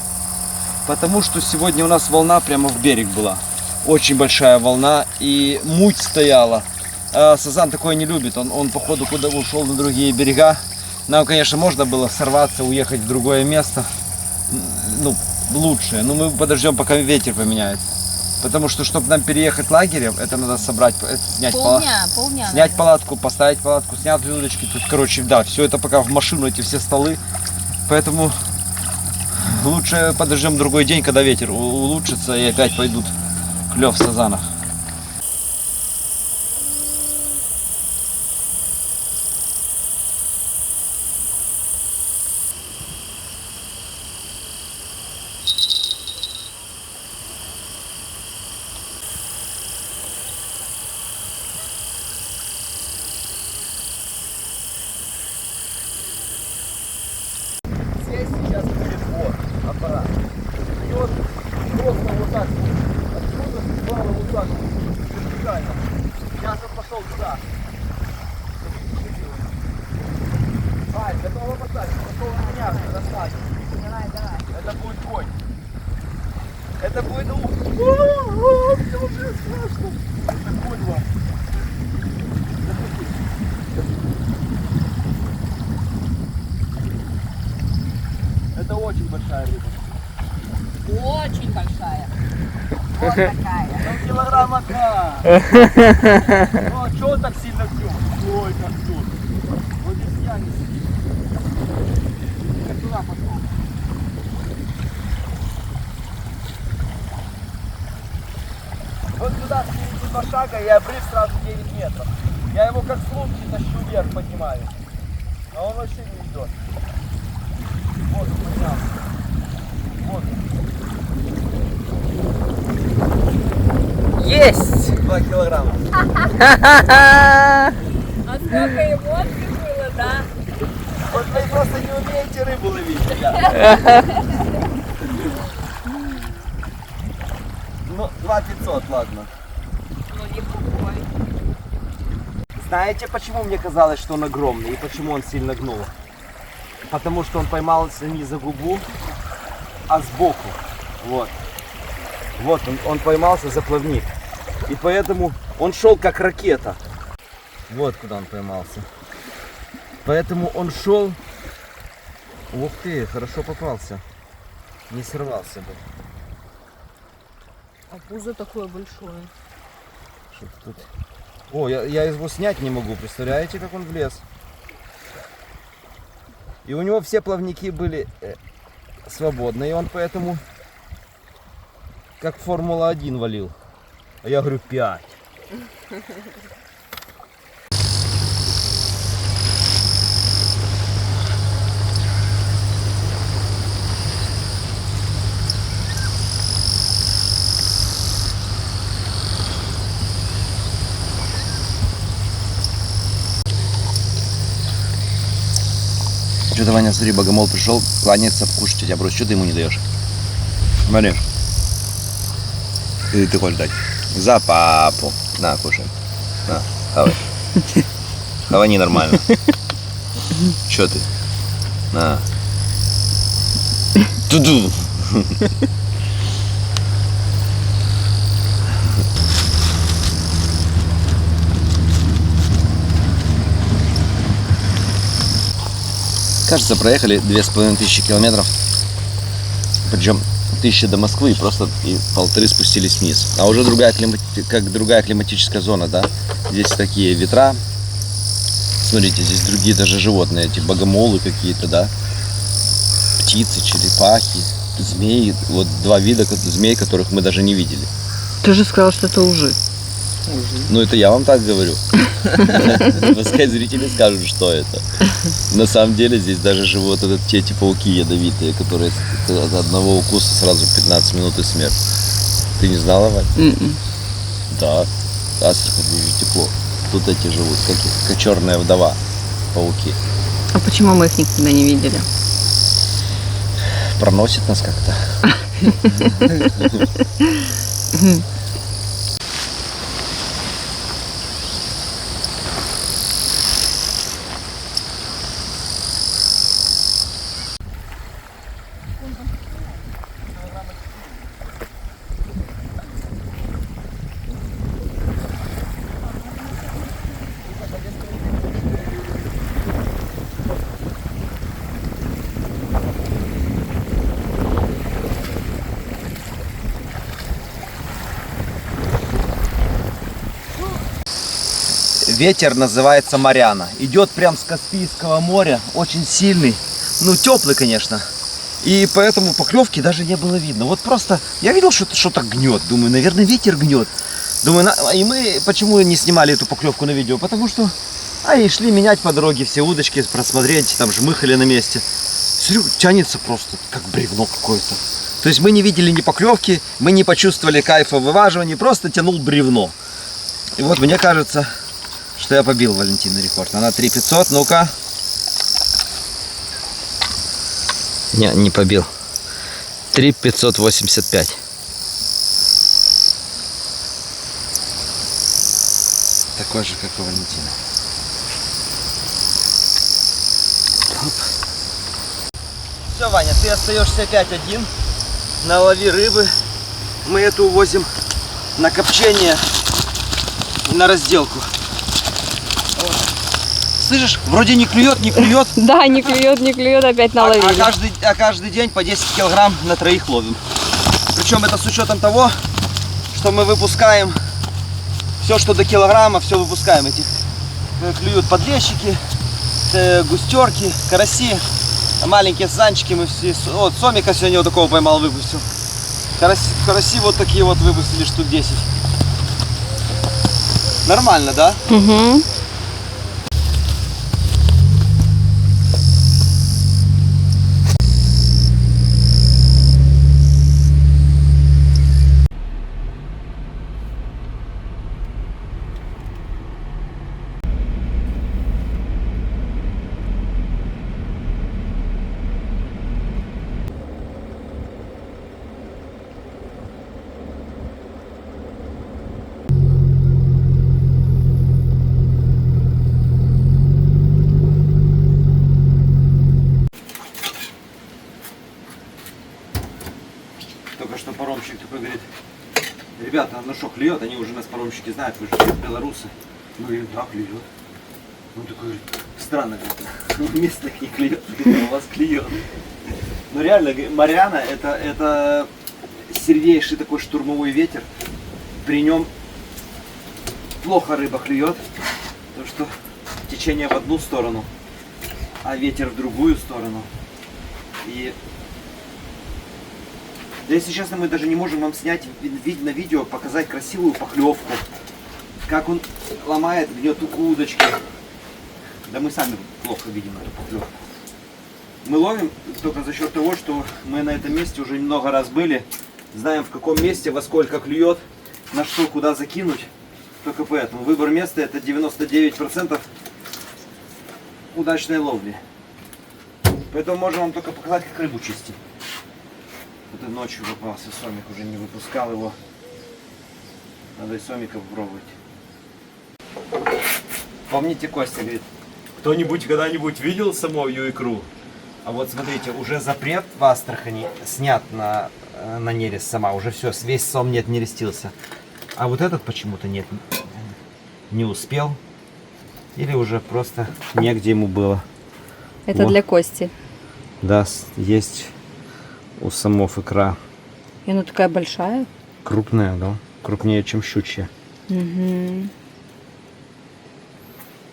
Потому что сегодня у нас волна прямо в берег была. Очень большая волна и муть стояла. А сазан такое не любит, он походу куда ушел на другие берега. Нам, конечно, можно было сорваться, уехать в другое место. Ну, лучшее. Но мы подождем, пока ветер поменяется. Потому что, чтобы нам переехать лагерем, это надо собрать, снять Полдня. снять палатку, поставить палатку, снять удочки. Тут, короче, да, все это пока в машину, эти все столы. Поэтому лучше подождем другой день, когда ветер улучшится и опять пойдут клев сазанов. Здесь сейчас будет вот аппарат. И вот просто вот так вот. Отсюда справа вот так вот. Вертикально. Сейчас он пошел туда. Ай, готово поставить. Пошел на меня, достать. Давай. Это будет конь. Это будет мне уже страшно. Это конь вам. Это очень большая рыба. Очень большая. Вот такая. Ну, килограмма 2. Ну, а чего он так сильно пьет? Ой, как тут. Вот здесь я не сидит. Как туда пошел. Вот сюда с 2 шага и обрыв сразу 9 метров. Я его как с лунки тащу вверх, поднимаю. А он вообще не идет. Вот он поднялся. Вот он. Есть! 2 килограмма. А сколько эмоций было, да? Вот вы просто не умеете рыбу ловить, ребята. Ну, 2500, ладно. Ну, неплохой. Знаете, почему мне казалось, что он огромный и почему он сильно гнул? Потому что он поймался не за губу, а сбоку. Вот. Вот он поймался за плавник. И поэтому он шел как ракета. Вот куда он поймался. Поэтому он шел. Ух ты, хорошо попался. Не сорвался бы. А пузо такое большое. Что-то тут. О, я его снять не могу. Представляете, как он влез? И у него все плавники были свободны. И он поэтому как Формула-1 валил. А я говорю 5. Что-то, Ваня, смотри, богомол пришел, кланяется, кушать тебя брось. Что ты ему не даешь? Смотри. Или ты хочешь дать? За папу. На, кушай. На, давай. Давай не нормально. Что ты? На. Туду. Кажется, проехали 2500 километров, причем 1000 до Москвы и просто 1,5 спустились вниз. А уже другая климатическая зона, да? Здесь такие ветра. Смотрите, здесь другие даже животные, эти богомолы какие-то, да? Птицы, черепахи, змеи. Вот 2 вида змей, которых мы даже не видели. Ты же сказал, что это ужи. Ну это я вам так говорю. Пускай зрители скажут, что это. На самом деле здесь даже живут эти пауки ядовитые, которые от одного укуса сразу 15 минут и смерть. Ты не знала, Вань? Да. Астрахань уже тепло. Тут эти живут, как черная вдова, пауки. А почему мы их никогда не видели? Проносит нас как-то. ветер называется Маряна. Идет прям с Каспийского моря, очень сильный, ну теплый, конечно. И поэтому поклевки даже не было видно. Вот просто я видел, что что-то гнет. Думаю, наверное, ветер гнет. Думаю, и мы почему не снимали эту поклевку на видео? Потому что и шли менять по дороге все удочки, просмотреть, там жмыхали на месте. Смотрю, тянется просто как бревно какое-то. То есть мы не видели ни поклевки, мы не почувствовали кайфа вываживания, просто тянул бревно. И вот мне кажется, что я побил Валентину рекорд. Она 3500, ну-ка. Не побил. 3585. Такой же, как у Валентины. Все, Ваня, ты остаешься опять один. Налови рыбы. Мы эту увозим на копчение, на разделку. Слышишь, вроде не клюет, не клюет. Да, не клюет, опять наловили. А каждый день по 10 килограмм на троих ловим. Причем это с учетом того, что мы выпускаем все, что до килограмма, все выпускаем. Этих клюют подлещики, густерки, караси, маленькие сазанчики. Мы все, вот сомика сегодня вот такого поймал, выпустил. Караси вот такие вот выпустили, штук 10. Нормально, да? Угу. Только что паромщик такой говорит: ребята, ну что, клюет? Они уже нас паромщики знают, вы же белорусы. Мы говорим, да, клюет. Он такой говорит, странно, говорит, у местных не клюет, а у вас клюет. Но реально, Маряна это сильнейший такой штурмовой ветер. При нем плохо рыба клюет, потому что течение в одну сторону, а ветер в другую сторону. И да, если честно, мы даже не можем вам снять на видео, показать красивую поклевку, как он ломает, гнет удочки. Да мы сами плохо видим эту поклевку. Мы ловим только за счет того, что мы на этом месте уже много раз были, знаем в каком месте, во сколько клюет, на что, куда закинуть. Только поэтому выбор места — это 99% удачной ловли. Поэтому можем вам только показать, как рыбу чистить. Вот и ночью попался сомик, уже не выпускал его. Надо и сомика попробовать. Помните, Костя говорит, кто-нибудь когда-нибудь видел самую икру? А вот смотрите, уже запрет в Астрахани снят на нерест сама. Уже все, весь сом не нерестился. А вот этот почему-то нет, не успел. Или уже просто негде ему было. Это вот. Для Кости. Да, есть у самов икра. И она такая большая. Крупная, да? Крупнее, чем щучья. Угу.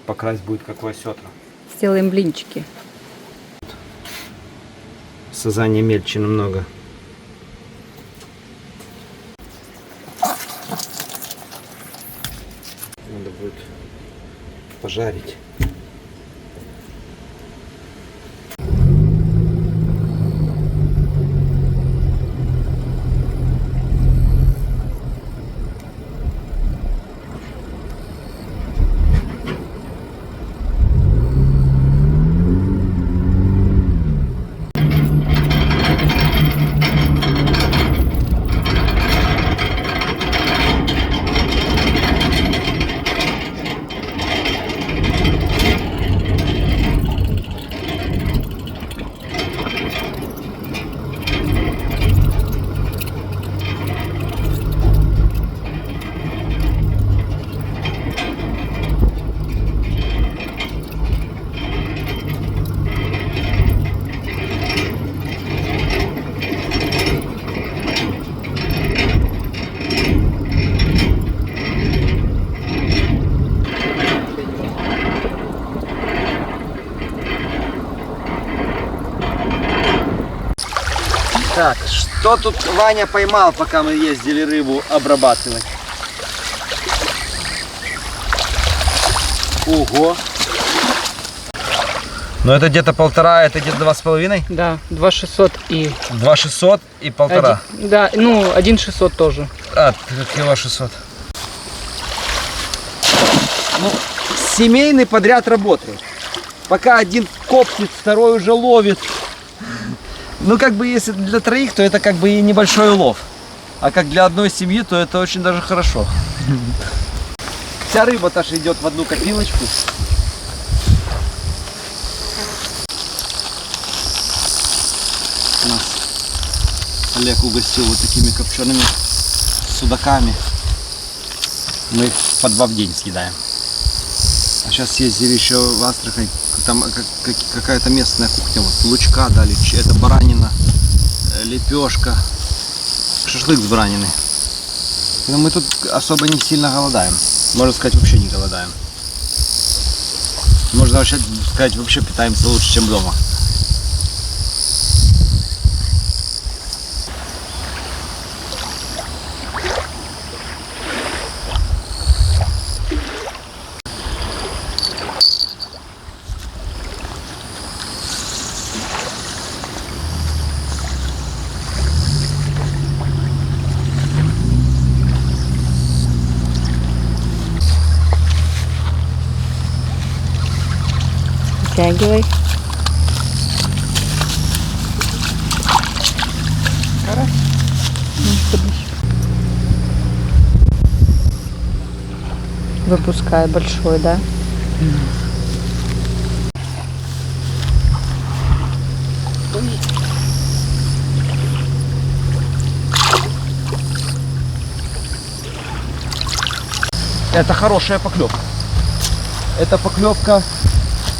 Покрась будет как лосетра. Сделаем блинчики. Сазани мельче намного. Надо будет пожарить. Так, что тут Ваня поймал, пока мы ездили рыбу обрабатывать? Ого! Ну это где-то 1,5, это где-то 2,5? Да, 2600 и... 2,600 и 1,5. Да, ну 1,600 тоже. А, кило 600. Ну, семейный подряд работает. Пока один копнет, второй уже ловит. Ну, как бы, если для троих, то это как бы и небольшой улов. А как для одной семьи, то это очень даже хорошо. Вся рыба Таша идет в одну копилочку. Нас Олег угостил вот такими копчеными судаками. Мы их по 2 в день съедаем. А сейчас съездили еще в Астрахань. Там какая-то местная кухня. Вот лучка дали. Это баранина, лепешка, шашлык с бараниной. Но мы тут особо не сильно голодаем. Можно сказать, вообще не голодаем. Можно вообще сказать, вообще питаемся лучше, чем дома. Вытягивай. Выпускай большой, да? Это хорошая поклевка. Это поклевка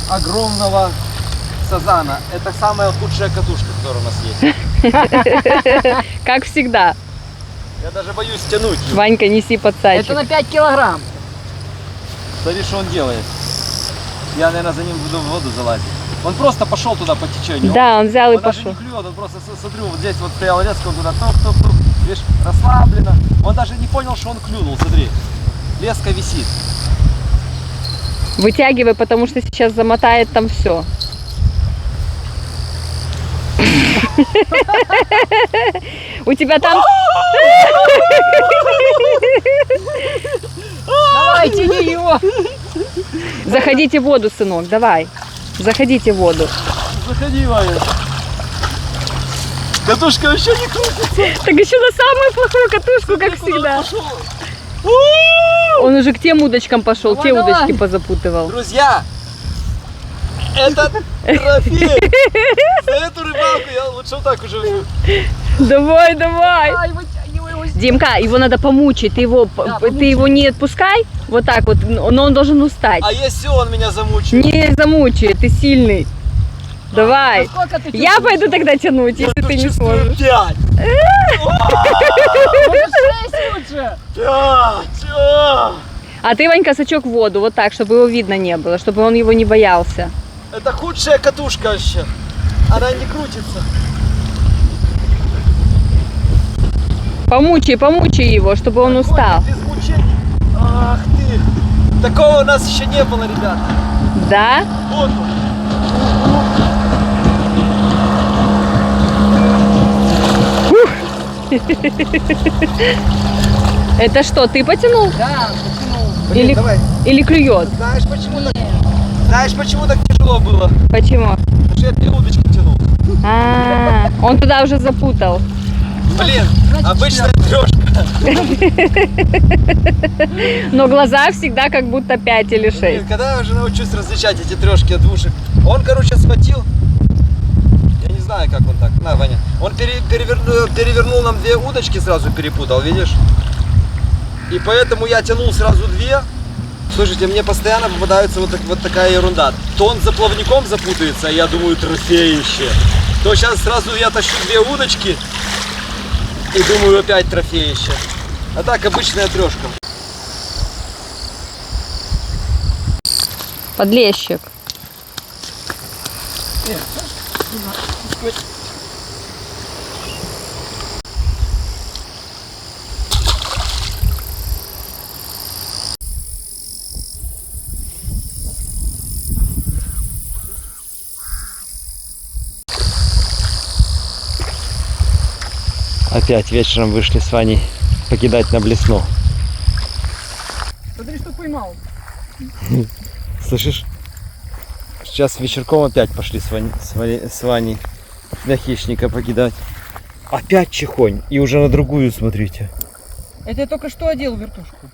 огромного сазана. Это самая лучшая катушка, которая у нас есть. Как всегда. Я даже боюсь тянуть. Ванька, неси подсадчик. Это на 5 килограмм. Смотри, что он делает. Я, наверное, за ним буду в воду залазить. Он просто пошел туда по течению. Да, он взял и Он даже пошел. не клюет, он просто, смотрю, вот здесь вот стоял резко, он туда топ-топ-топ. Видишь, расслабленно. Он даже не понял, что он клюнул, смотри. Леска висит. Вытягивай, потому что сейчас замотает там все. У тебя там... Давай, тяни его. Заходите в воду, сынок, давай. Заходите в воду. Заходи, Ваня. Катушка вообще не крутится. Так еще на самую плохую катушку, как всегда. Он уже к тем удочкам пошел, Давай, те давай. удочки позапутывал. Друзья, это трофей. За эту рыбалку я лучше вот так уже. Давай, давай. Ай, вытягивай его. Димка, его надо помучить, ты его не отпускай, вот так вот, но он должен устать. А если он меня замучает? Не замучай, ты сильный. Давай. Сколько ты Я чувствуешь? пойду тогда тянуть, если ты не сможешь. 5. Может, 6 лучше. 5. А ты, Ванька, сачок в воду, вот так, чтобы его видно не было, чтобы он его не боялся. Это худшая катушка вообще. Она не крутится. Помучай его, чтобы он устал. Без мучений. Ах ты. Такого у нас еще не было, ребят. Да? Вот он. Это что, ты потянул? Да, потянул. Или, давай. или клюет? Знаешь почему так тяжело было? Почему? Потому что я 3 удочки тянул. Он туда уже запутал. Блин, обычная трешка. Но глаза всегда как будто 5 или 6. Блин, когда я уже научусь различать эти трешки от двушек? Он, короче, схватил. Я не знаю, как он так. На, Ваня. Он перевернул нам 2 удочки, сразу перепутал, видишь? И поэтому я тянул сразу 2. Слушайте, мне постоянно попадается вот такая ерунда. То он за плавником запутается, а я думаю, трофеище. То сейчас сразу я тащу 2 удочки и думаю, опять трофеище. А так, обычная трешка. Подлещик. опять вечером вышли с Ваней покидать на Блесну. Смотри, что поймал. Слышишь? Сейчас вечерком опять пошли с Ваней на хищника покидать. Опять чехонь. И уже на другую смотрите. Это я только что одел вертушку.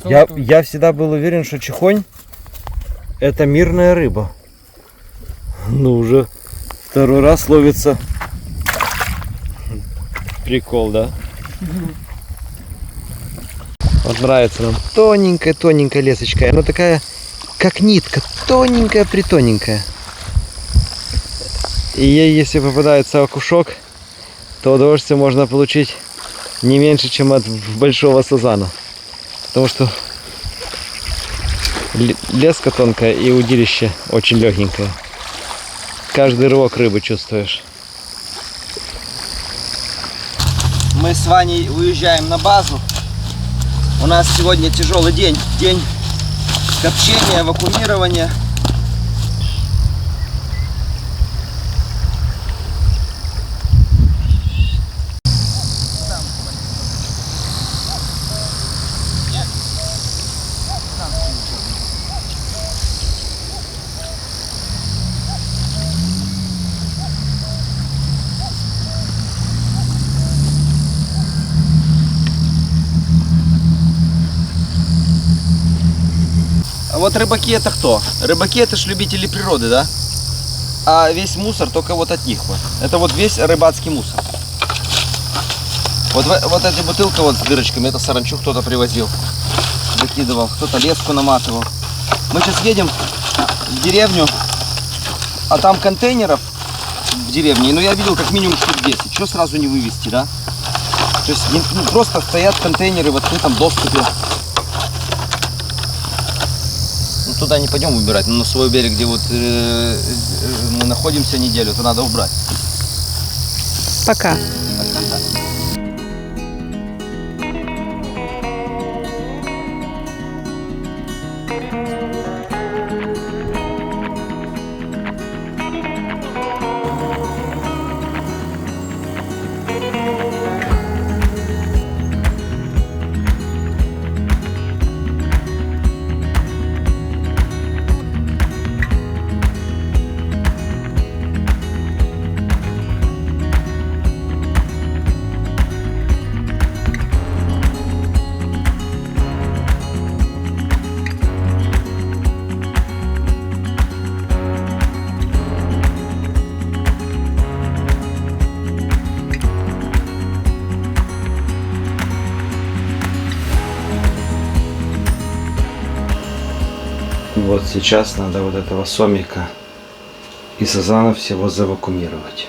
Я всегда был уверен, что чехонь это мирная рыба. Ну уже второй раз ловится. Прикол, да? Вот нравится нам тоненькая лесочка. Она такая, как нитка, тоненькая-притоненькая. И ей, если попадается окушок, то удовольствие можно получить не меньше, чем от большого сазана. Потому что леска тонкая и удилище очень легенькое. Каждый рывок рыбы чувствуешь. Мы с Ваней уезжаем на базу. У нас сегодня тяжелый день. День копчения, вакуумирования. А вот рыбаки это кто? Рыбаки это ж любители природы, да? А весь мусор только вот от них вот. Это вот весь рыбацкий мусор. Вот эта бутылка вот с дырочками, это саранчу кто-то привозил. Выкидывал, кто-то леску наматывал. Мы сейчас едем в деревню, а там контейнеров в деревне, ну я видел как минимум штук 10. Что сразу не вывезти, да? То есть ну, просто стоят контейнеры в открытом доступе. Ну, туда не пойдем убирать, но на свой берег, где вот мы находимся неделю, то надо убрать. Пока. Вот сейчас надо вот этого сомика и сазана всего завакуумировать.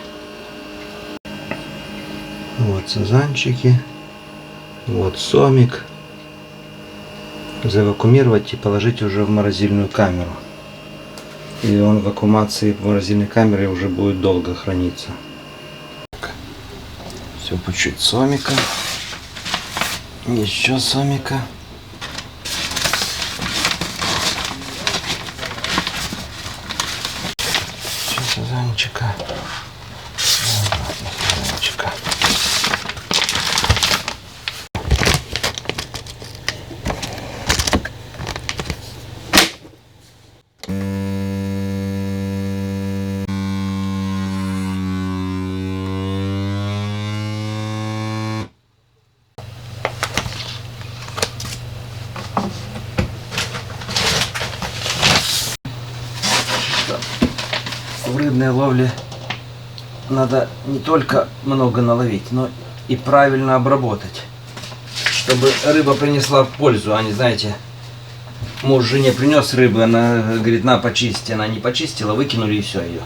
Вот сазанчики, вот сомик. Завакуумировать и положить уже в морозильную камеру. И он в вакуумации в морозильной камере уже будет долго храниться. Все по чуть сомика. Еще сомика. Сазанчика. Сазанчика. В рыбной ловле надо не только много наловить, но и правильно обработать, чтобы рыба принесла пользу, а не, знаете, муж жене принес рыбу, она говорит, на, почисти, она не почистила, выкинули и все ее,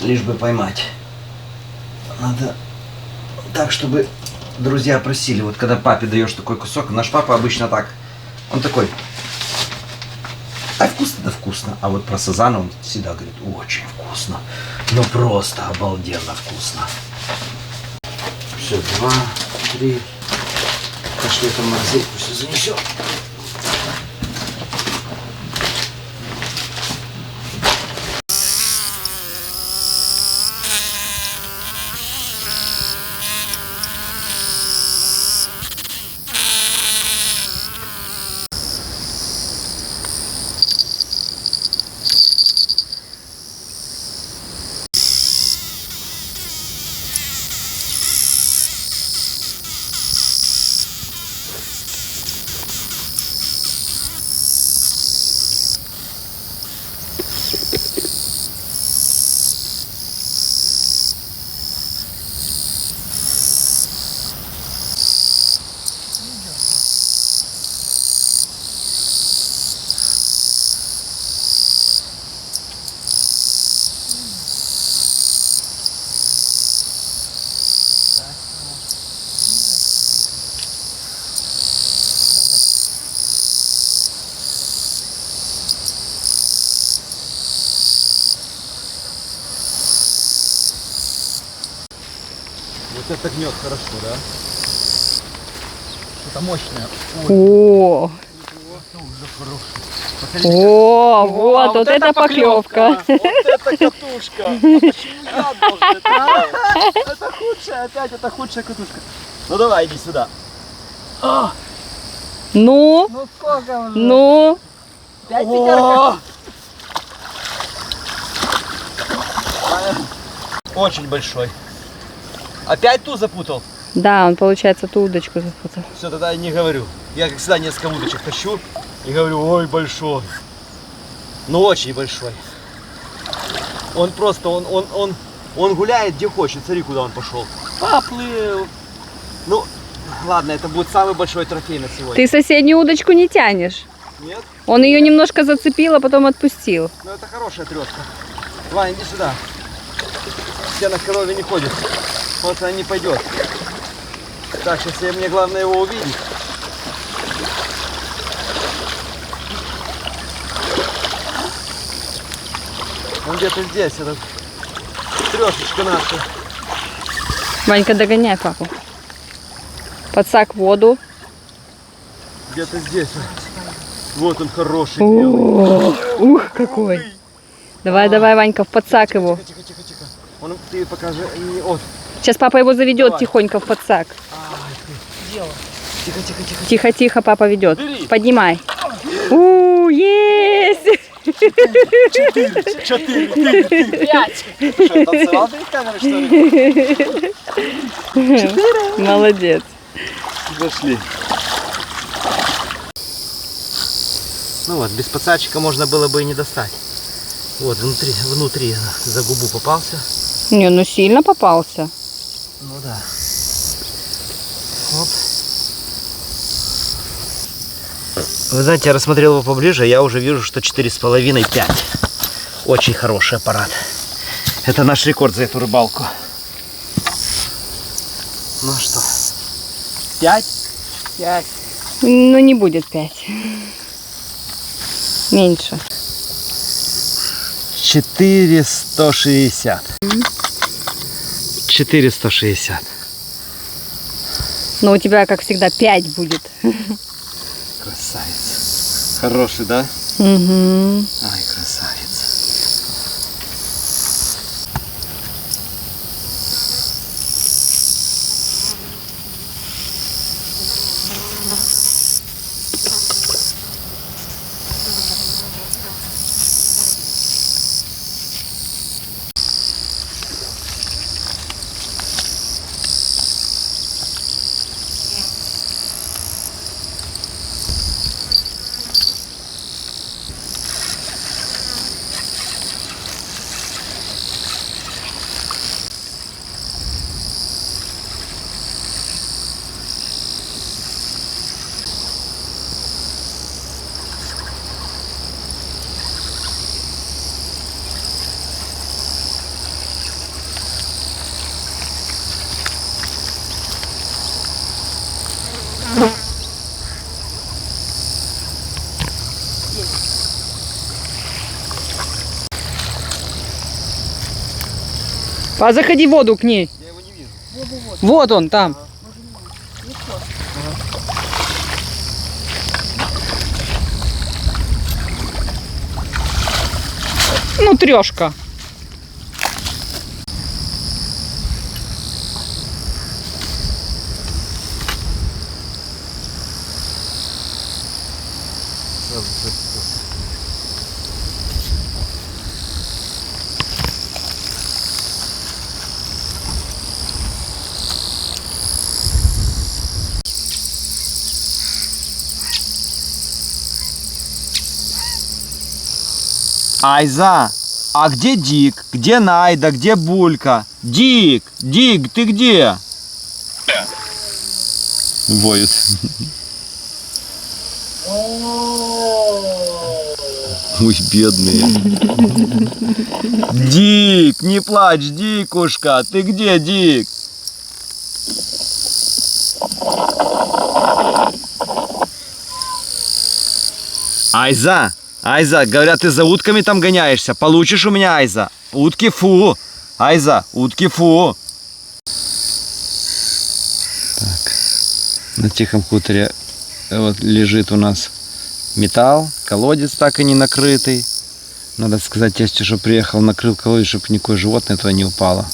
лишь бы поймать. Надо так, чтобы друзья просили, вот когда папе даешь такой кусок, наш папа обычно так, он такой, а вкусно, да вкусно. А вот про сазана он всегда говорит, очень вкусно. Ну просто обалденно вкусно. Все, 2, 3. Пошли это в морозильку, все занесем. это гнет хорошо, да? Это мощное. О, о, вот это поклевка. Вот это катушка. А почему я должен это делать? Это худшая, опять это худшая катушка. Ну давай, иди сюда. Ну, Ну сколько уже? ну, О! Очень большой. Опять ту запутал? да, он, получается, ту удочку запутал. Все, тогда я не говорю. Я, как всегда, несколько удочек тащу и говорю, ой, большой. Ну, очень большой. Он просто, он гуляет где хочет. Смотри, куда он пошел. Поплыл. Ну, ладно, это будет самый большой трофей на сегодня. Ты соседнюю удочку не тянешь. Нет? Он ее немножко зацепил, а потом отпустил. Ну, это хорошая трётка. Ваня, иди сюда. Все на корове не ходит. Вот она не пойдет. Так, сейчас мне главное его увидеть. Он где-то здесь, этот трешечка наша. Ванька, догоняй папу. Подсак в воду. Где-то здесь. Вот он хороший. белый. Ух, какой. Давай, давай, Ванька, в подсак его. Тихо, тихо, тихо. Он, ты покажи. Вот. Сейчас папа его заведет Давай. тихонько в подсак. Тихо, тихо, тихо. Тихо, тихо, папа ведет. Бери. Поднимай. Есть! 4, 5. Что, танцевал перед камерой, что ли? Молодец. Зашли. Ну вот, без подсачика можно было бы и не достать. Вот, внутри за губу попался. Не, ну сильно попался. Ну да. Оп. Вы знаете, я рассмотрел его поближе, я уже вижу, что 4,5-5. Очень хороший аппарат. Это наш рекорд за эту рыбалку. Ну что, 5? 5. Ну не будет 5. Меньше. 460. 460. Но у тебя, как всегда, 5 будет. Красавец. Хороший, да? Угу. Ай, красавец. А заходи в воду к ней. Я его не вижу. Вот он там. Ну, трешка. Айза, а где Дик? Где Найда? Где Булька? Дик, Дик, ты где? Воют. Ой, бедные. Дик, не плачь, Дикушка. Ты где, Дик? Айза, Айза, говорят, ты за утками там гоняешься. Получишь у меня, Айза. Утки фу. Айза, утки фу. На Тихом хуторе вот лежит у нас металл, колодец так и не накрытый. Надо сказать тесте, что приехал, накрыл колодец, чтобы никакое животное туда не упало.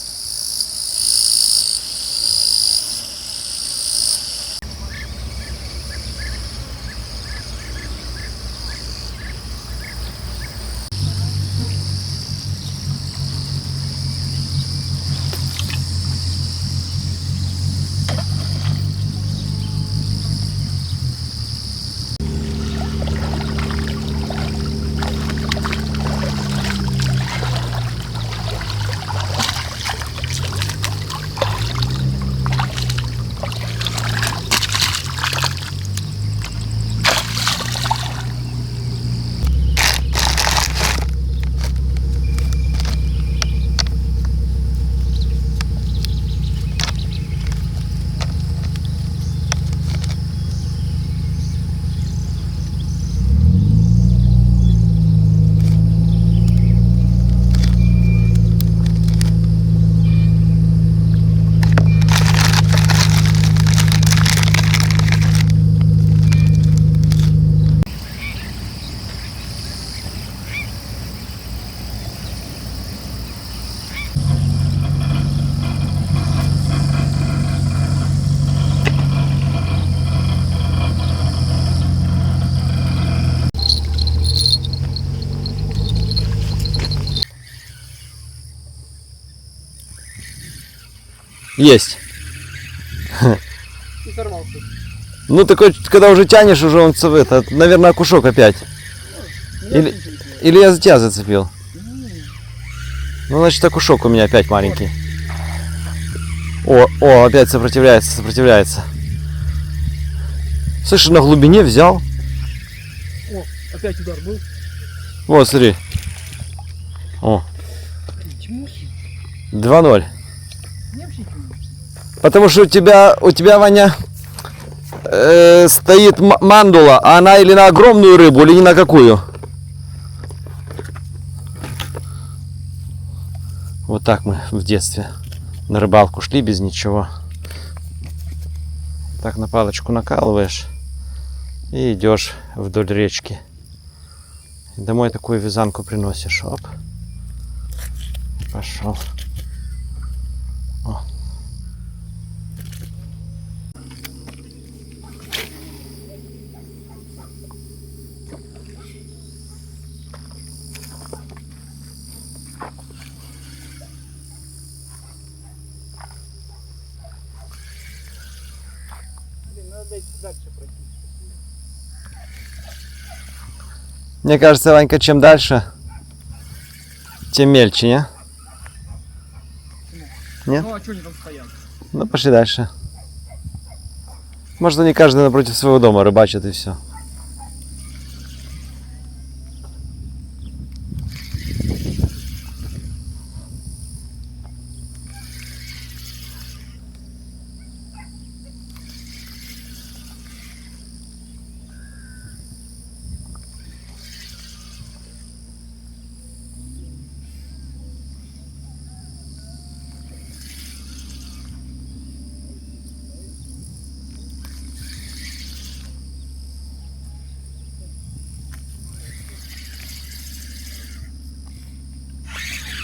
Есть. И сорвался. Ну такой, когда уже тянешь, уже он это, наверное, окушок опять. Или я за тебя зацепил. Ну, значит, окушок у меня опять маленький. О, опять сопротивляется. Слышишь, на глубине взял. О, опять удар был. Вот, смотри. О. 2-0. Потому что у тебя Ваня, стоит мандула, а она или на огромную рыбу, или ни на какую. Вот так мы в детстве на рыбалку шли без ничего. Так на палочку накалываешь и идешь вдоль речки. Домой такую вязанку приносишь. Оп. Пошел. О. Мне кажется, Ванька, чем дальше, тем мельче, не? Нет? Ну а что они там стоят? Ну, пошли дальше. Может, они каждый напротив своего дома рыбачат и все.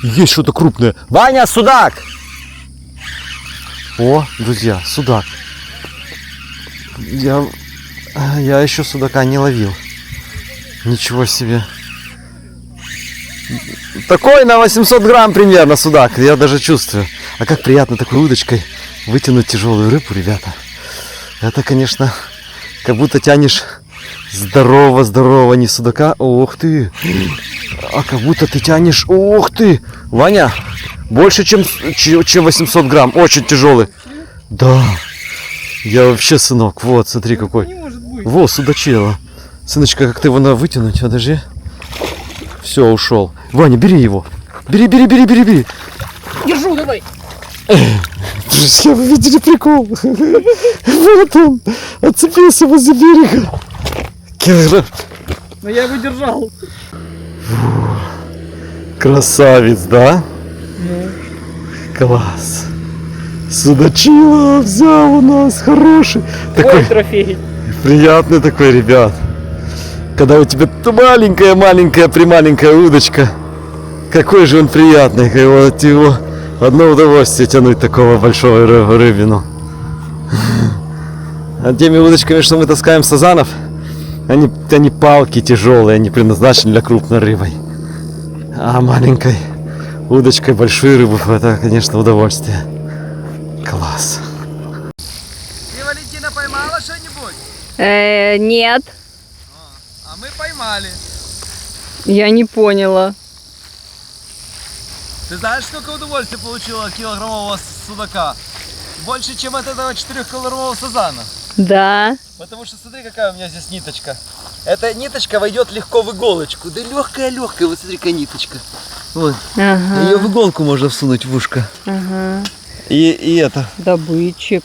Есть что-то крупное. Ваня, судак! О, друзья, судак. Я еще судака не ловил. Ничего себе. Такой на 800 грамм примерно судак. Я даже чувствую. А как приятно такой удочкой вытянуть тяжелую рыбу, ребята. Это, конечно, как будто тянешь здорово, не судака. Ух ты. А как будто ты тянешь. Ух ты. Ваня, больше, чем 800 грамм. Очень тяжелый. Да. Я вообще, сынок. Вот, смотри какой. Вот, судачело. Сыночка, как ты его надо вытянуть? Подожди. Все, ушел. Ваня, бери его. Бери. Держу, давай. Друзья, вы видели прикол? Вот он. Отцепился возле берега. Килограмм. Но я его держал. Красавец, да? Ну. Класс. Судачила взял у нас хороший. Такой трофей. приятный такой, ребят. Когда у тебя маленькая прималенькая удочка. Какой же он приятный. Вот его одно удовольствие тянуть такого большого рыбину. А теми удочками, что мы таскаем сазанов, они палки тяжелые, они предназначены для крупной рыбы. А маленькой удочкой большую рыбу, это, конечно, удовольствие. Класс. Ты, Валентина, поймала что-нибудь? Нет, А мы поймали. я не поняла. Ты знаешь, сколько удовольствия получила от килограммового судака? Больше, чем от этого 4-килограммового сазана. Да. Потому что смотри, какая у меня здесь ниточка. Эта ниточка войдет легко в иголочку. Да легкая-легкая, вот смотри, какая ниточка. Вот. Ага. Ее в иголку можно всунуть в ушко. Ага. И это. Добытчик.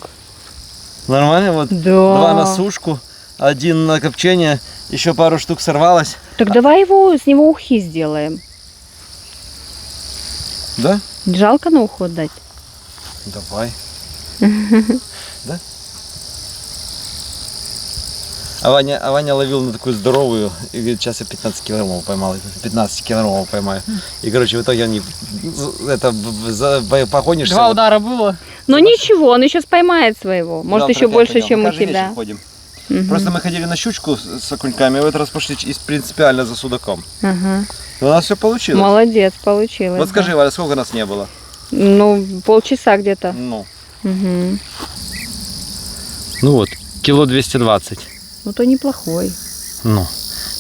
Нормально? Вот Да. 2 на сушку, 1 на копчение. Еще пару штук сорвалось. Так давай с него ухи сделаем. Да? Жалко на уху отдать? Давай. Да? А Ваня ловил на такую здоровую, и говорит, сейчас я 15 килограммов поймал, 15 килограммов поймаю. И, короче, в итоге они, погонишься. 2 удара было. Но ничего, он еще поймает своего. Может, еще больше, чем у тебя. Мгм. Просто мы ходили на щучку с окуньками, а в этот раз пошли принципиально за судаком. Ага. И у нас все получилось. Молодец, получилось. Вот скажи, Валя, сколько нас не было? Ну, полчаса где-то. Ну. Угу. Ну вот, кило 220. Ну, то неплохой. Ну.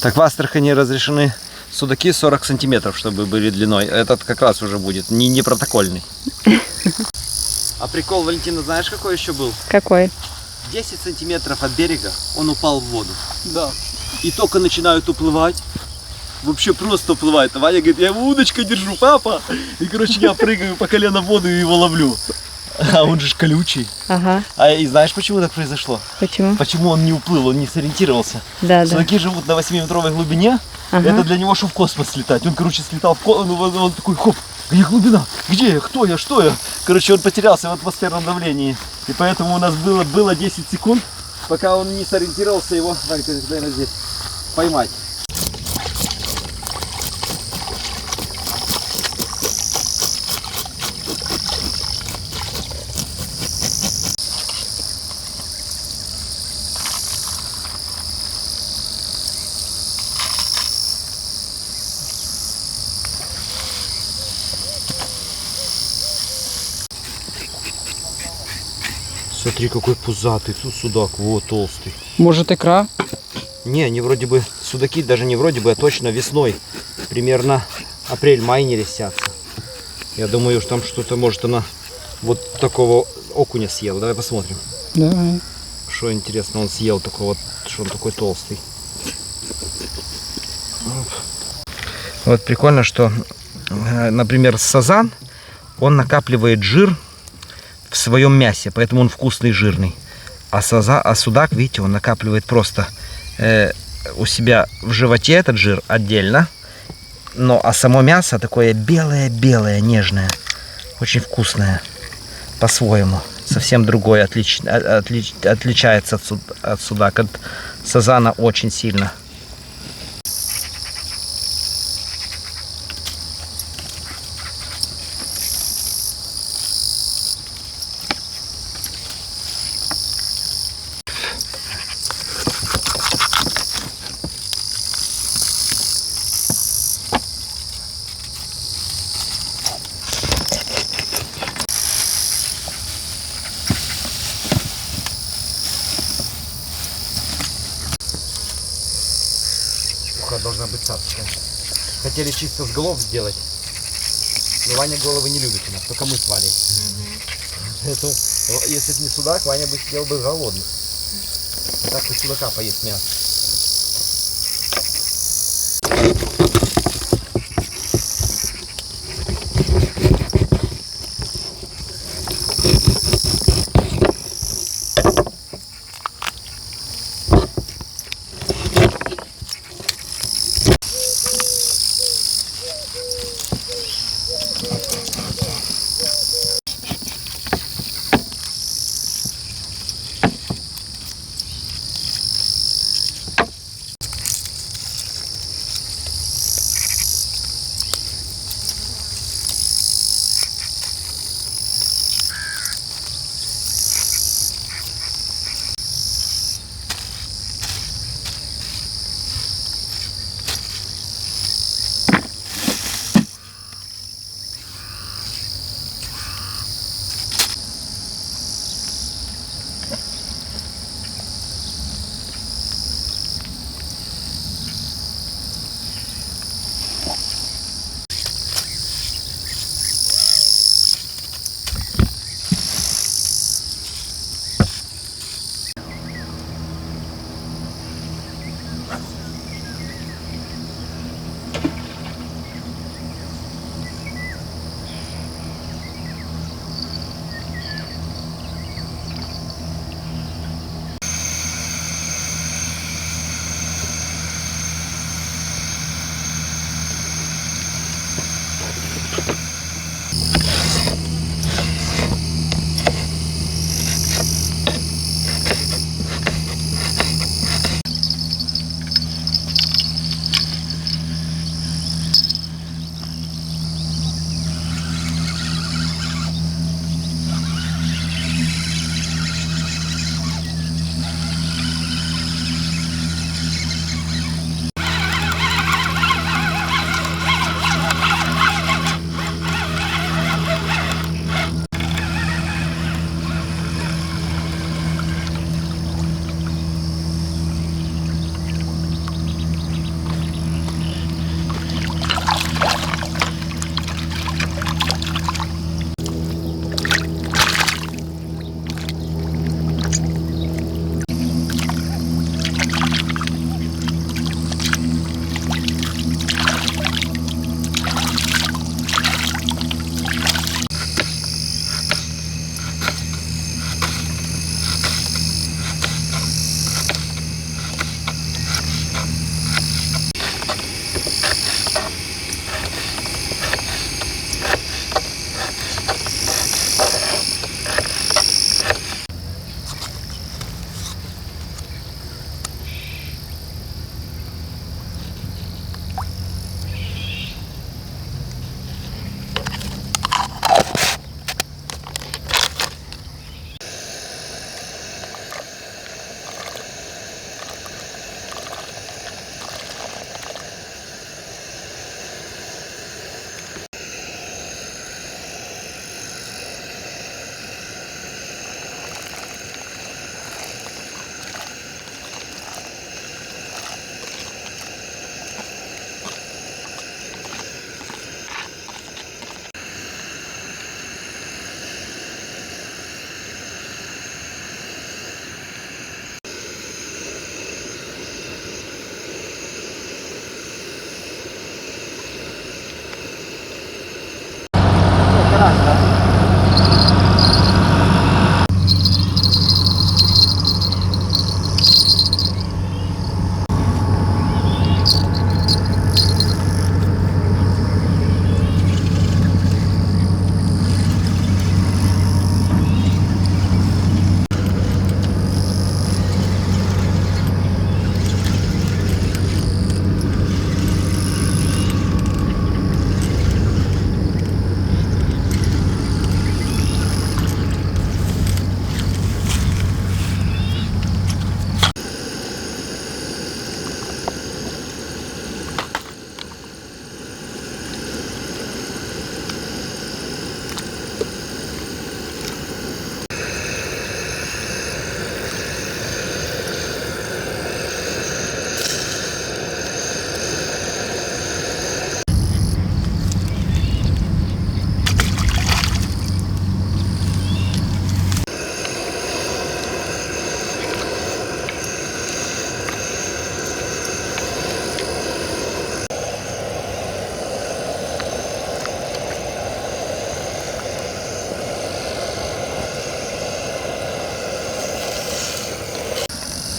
Так в Астрахани разрешены судаки 40 сантиметров, чтобы были длиной. Этот как раз уже будет не протокольный. А прикол, Валентина, знаешь, какой еще был? Какой? 10 сантиметров от берега он упал в воду. Да. И только начинают уплывать. Вообще просто уплывает. А Ваня говорит, я его удочкой держу, папа. И, короче, я прыгаю по колено в воду и его ловлю. А он же ж колючий. Ага. И знаешь, почему так произошло? Почему? Почему он не уплыл, он не сориентировался. Да, да. Судаки живут на 8-метровой глубине. Ага. Это для него, что в космос летать. Он, короче, слетал в космос, он такой, хоп, где глубина? Где я? Кто я? Что я? Короче, он потерялся в атмосферном давлении. И поэтому у нас было 10 секунд, пока он не сориентировался его, наверное, здесь, поймать. Смотри, какой пузатый, тут судак, вот толстый. Может, икра? Не, они вроде бы, судаки даже не вроде бы, а точно весной. Примерно апрель-май не лисятся. Я думаю, что там что-то, может, она вот такого окуня съела. Давай посмотрим. Давай. Что интересно, он съел такого, что он такой толстый. Вот прикольно, что, например, сазан, он накапливает жир в своем мясе, поэтому он вкусный и жирный. А судак, видите, он накапливает просто у себя в животе этот жир отдельно. А само мясо такое белое-белое, нежное. Очень вкусное. По-своему. Совсем другое, отличается от судака. От сазана очень сильно. Должна быть цапская. Хотели чисто с голов сделать, но Ваня головы не любит у нас, только мы с Валей. Это, если бы не судак, Ваня бы сидел бы голодный. А так и судака поесть мясо.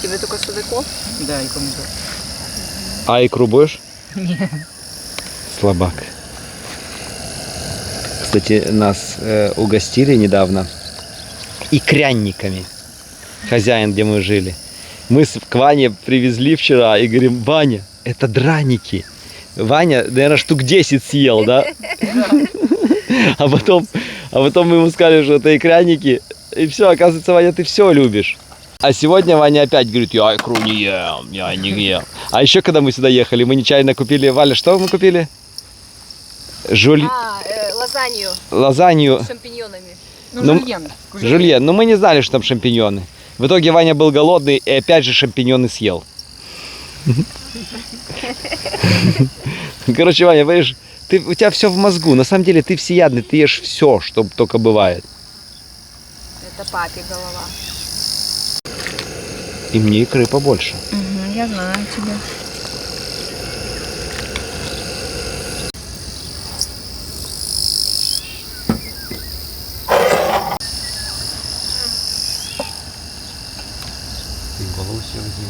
тебе только судаков? Да, и помидор. А икру будешь? Нет. Слабак. Кстати, нас угостили недавно икрянниками. Хозяин, где мы жили. Мы к Ване привезли вчера и говорим: Ваня, это драники. Ваня, наверное, штук 10 съел, да? А потом мы ему сказали, что это икряники. И все, оказывается, Ваня, ты все любишь. А сегодня Ваня опять говорит: я икру не ем, я не ем. А еще, когда мы сюда ехали, мы нечаянно купили... Валя, что мы купили? Лазанью Лазанью. с шампиньонами. Ну, жульен. Но мы не знали, что там шампиньоны. В итоге Ваня был голодный и опять же шампиньоны съел. Короче, Ваня, понимаешь, у тебя все в мозгу. На самом деле ты всеядный, ты ешь все, что только бывает. Это папе голова. И мне икры побольше. Угу, я знаю тебя. Голову себе возьми.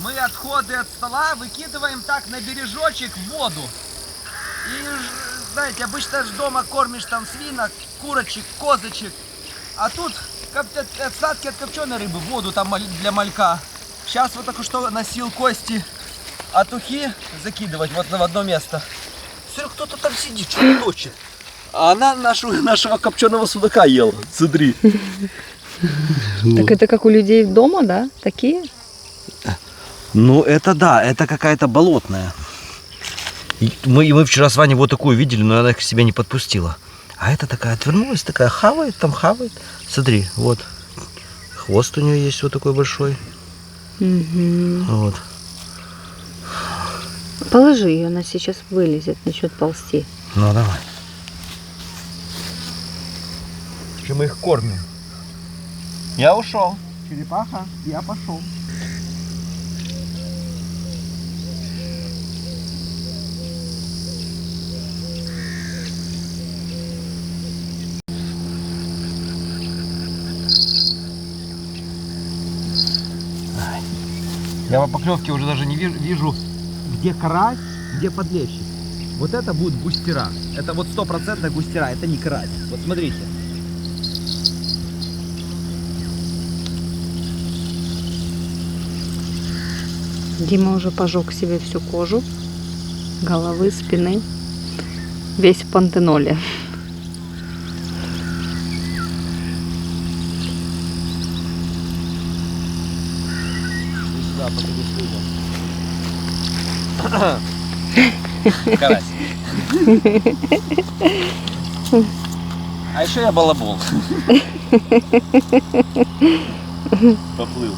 Мы отходы от стола выкидываем так на бережочек в воду. И, знаете, обычно же дома кормишь там свинок, курочек, козочек. А тут остатки от копченой рыбы в воду там для малька. Сейчас вот только что носил кости от ухи закидывать вот в одно место. Смотри, кто-то там сидит, что-то точит. А она нашего копченого судака ела. Смотри. Так это как у людей дома, да? Такие? Ну, это да, это какая-то болотная. Мы вчера с Ваней вот такую видели, но она их к себе не подпустила. А это такая отвернулась, такая хавает, там хавает. Смотри, вот. Хвост у нее есть вот такой большой. Угу. Вот. Положи ее, она сейчас вылезет, начнет ползти. Ну, давай. Что мы их кормим? Я ушел. Черепаха, я пошел. Я по поклевке уже даже не вижу, где карась, где подлещик. Вот это будет густера. Это вот 100% густера, это не карась. Вот смотрите. Дима уже пожег себе всю кожу, головы, спины, весь в пантеноле. Да, карась. А еще я балабол. Поплыл.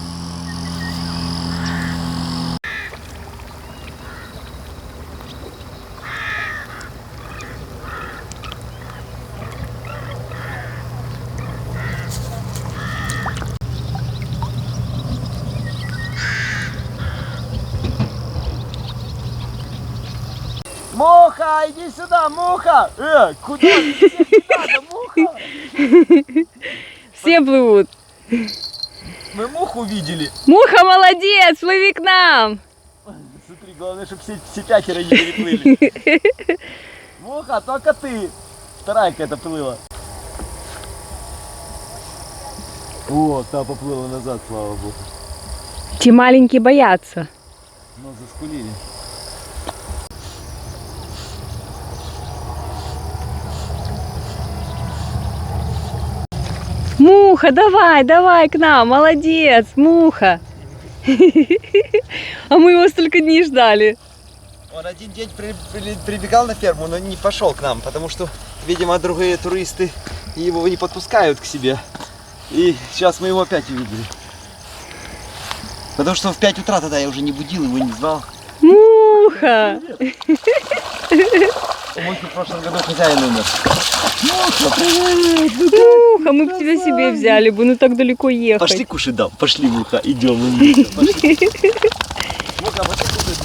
Муха, иди сюда, муха! Куда? Всех не надо, муха! Все плывут. Мы муху видели. Муха, молодец, плыви к нам. Смотри, главное, чтобы все 5 не переплыли. Муха, только ты. Вторая какая-то плыла. О, та поплыла назад, слава богу. Те маленькие боятся. Ну, заскулили. Муха, давай, давай к нам, молодец, Муха. А мы его столько дней ждали. Он один день прибегал на ферму, но не пошел к нам, потому что, видимо, другие туристы его не подпускают к себе. И сейчас мы его опять увидели. Потому что в 5 утра тогда я уже не будил, его не звал. Муха! У Мухи в прошлом году хозяин умер. Муха, мы бы тебя себе взяли бы, ну так далеко ехать. Пошли кушать дам, пошли, Муха, идем. Пошли. Муха, пошли кушать.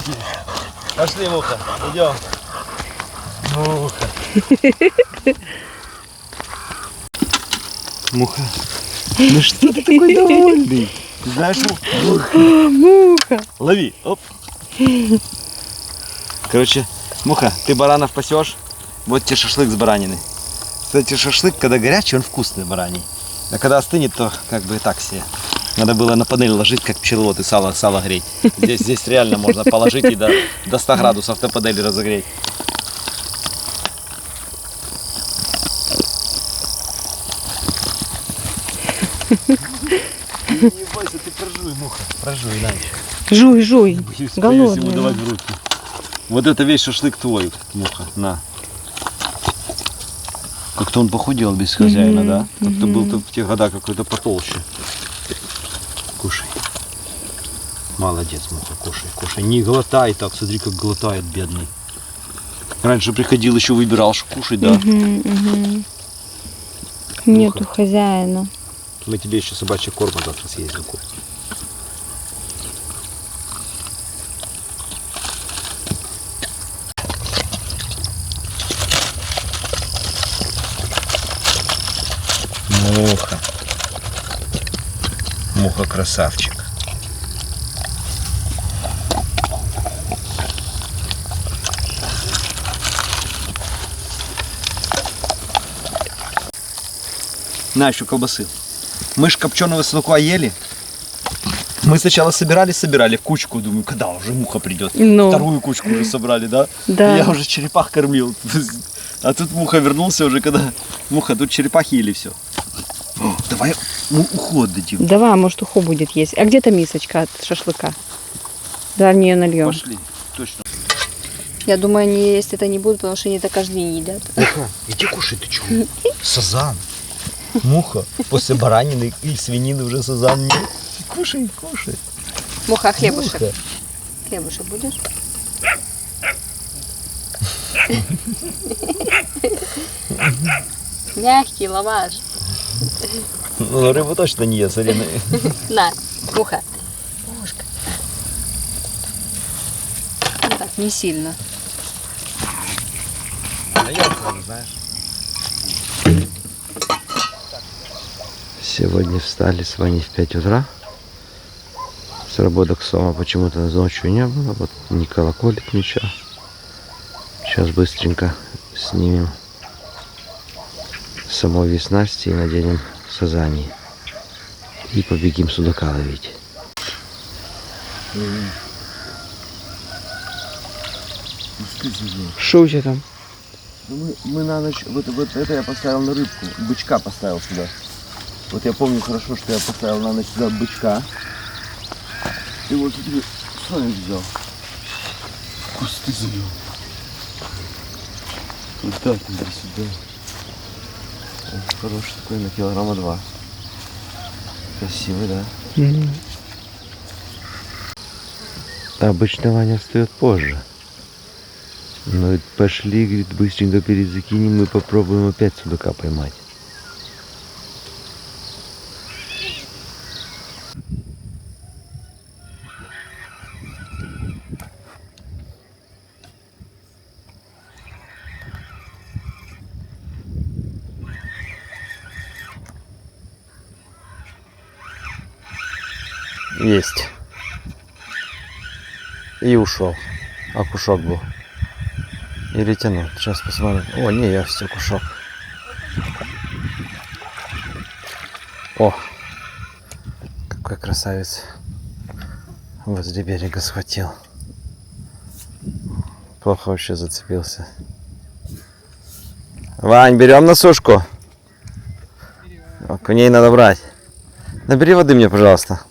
Пошли, Муха, идем. Муха. Муха, ну что ты такой довольный? Ты знаешь, Муха. лови, оп. Короче, Муха, ты баранов пасешь, вот тебе шашлык с баранины. Кстати, шашлык, когда горячий, он вкусный бараний. А когда остынет, то как бы и так себе. Надо было на панель ложить, как пчеловод, и сало греть. Здесь реально можно положить и до 100 градусов на панели разогреть. Не бойся, ты прожуй, Муха. Прожуй, иначе. Жуй, жуй. Боюсь ему Голодный. давать в руки. Вот это весь шашлык твой, Муха, на. Как-то он похудел без хозяина, да? Как-то был-то в те года какой-то потолще. Кушай. Молодец, Муха, кушай, кушай. Не глотай так, смотри, как глотает бедный. Раньше приходил, еще выбирал, что кушать, да? Нету хозяина. Мы тебе еще собачий корм завтра съездим купим. Муха. Муха красавчик. На, еще колбасы. Мы ж копченого свекла ели. Мы сначала собирали в кучку. Думаю, когда уже Муха придет. Ну. Вторую кучку уже собрали, да? Да. Я уже черепах кормил. А тут Муха вернулся уже, когда... Муха, тут черепахи ели все. Давай уход дадим. Давай, может, ухо будет есть. А где-то мисочка от шашлыка? Да, в нее нальем. Пошли, точно. Я думаю, они есть это не будут, потому что они это каждый день едят. Муха, иди кушай, ты чего? Сазан. Муха, после баранины и свинины уже сазан нет. Кушай, кушай. Муха, хлебушек. Муха. Хлебушек будешь? Мягкий лаваш. Ну, рыбу точно не ест, Арина. На, Муха. Мушка. Ну так, не сильно. знаешь. Сегодня встали с Ваней в 5 утра. Сработок Сома почему-то ночью не было. Вот не колоколит ничего. Сейчас быстренько снимем самой снасти и наденем сазани. И побегим судака ловить. Что у тебя там? Мы на ночь, вот это я поставил на рыбку, бычка поставил сюда. Вот я помню хорошо, что я поставил на ночь сюда бычка. И вот тут Соня взял. Кусты завел. Туда, сюда. Он хороший такой, на килограмма 2. Красивый, да? Обычно Ваня встает позже. Ну пошли, говорит, быстренько перезакинем, мы попробуем опять судака поймать. Есть. И ушел. Окушок был. Или тянуть. Сейчас посмотрим. О, не, я все кушок. О, какой красавец. Возле берега схватил. Плохо вообще зацепился. Вань, берем на сушку? Окуней надо брать. Набери воды мне, пожалуйста.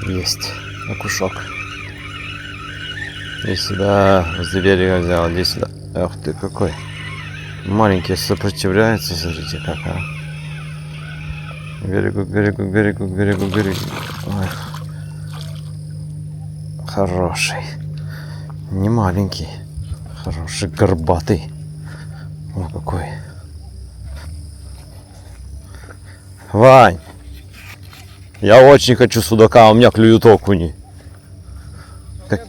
Есть окушок. Иди сюда, возле берега взял, иди сюда. Ах ты какой. Маленький сопротивляется, смотрите как, а. К берегу, к берегу, к берегу, к берегу, к берегу. Ой. Хороший. Не маленький. Хороший, горбатый. О, какой. Вань! Я очень хочу судака, у меня клюют окуни. Как...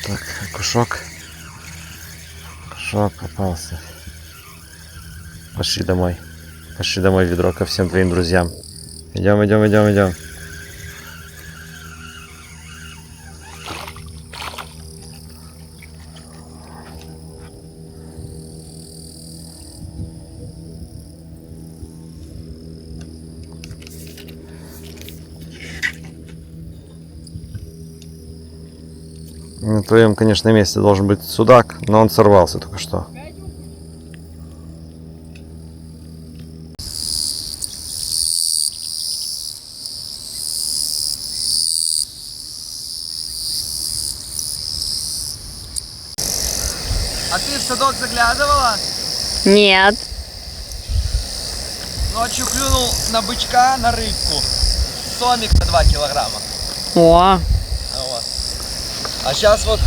Так, окушок. Окушок попался. Пошли домой. Пошли домой, ведро ко всем твоим друзьям. Идем, идем, идем, идем. На твоем, конечно, месте должен быть судак, но он сорвался только что. А ты в садок заглядывала? Нет. Ночью клюнул на бычка, на рыбку. Сомик на 2 килограмма. О, Вот. А сейчас вот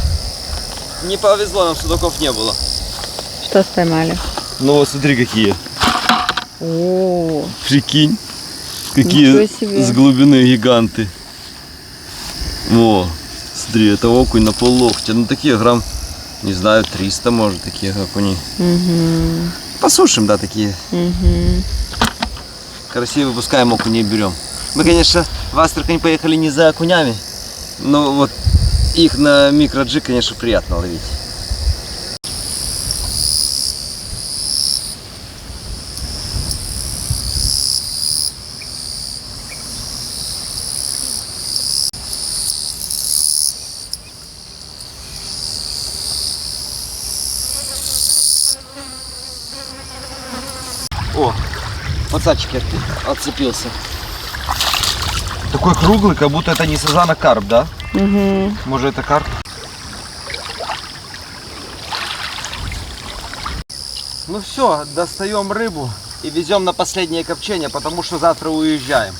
не повезло, нам судаков не было. что споймали? Ну вот смотри какие. О, Прикинь. Ничего Какие себе. с глубины гиганты. О, смотри, это окунь на поллоктя. Ну такие грамм, не знаю, 300 может, такие окуни. угу, Посушим, да, такие. угу. Красиво выпускаем окуней, берем. Мы, конечно, в Астрахань поехали не за окунями, но вот их на микроджиг, конечно, приятно ловить. О, пацачек отцепился. Такой круглый, как будто это не сазан, а карп, да? Угу. Может, это карп? Ну все, достаем рыбу и везем на последнее копчение, потому что завтра уезжаем.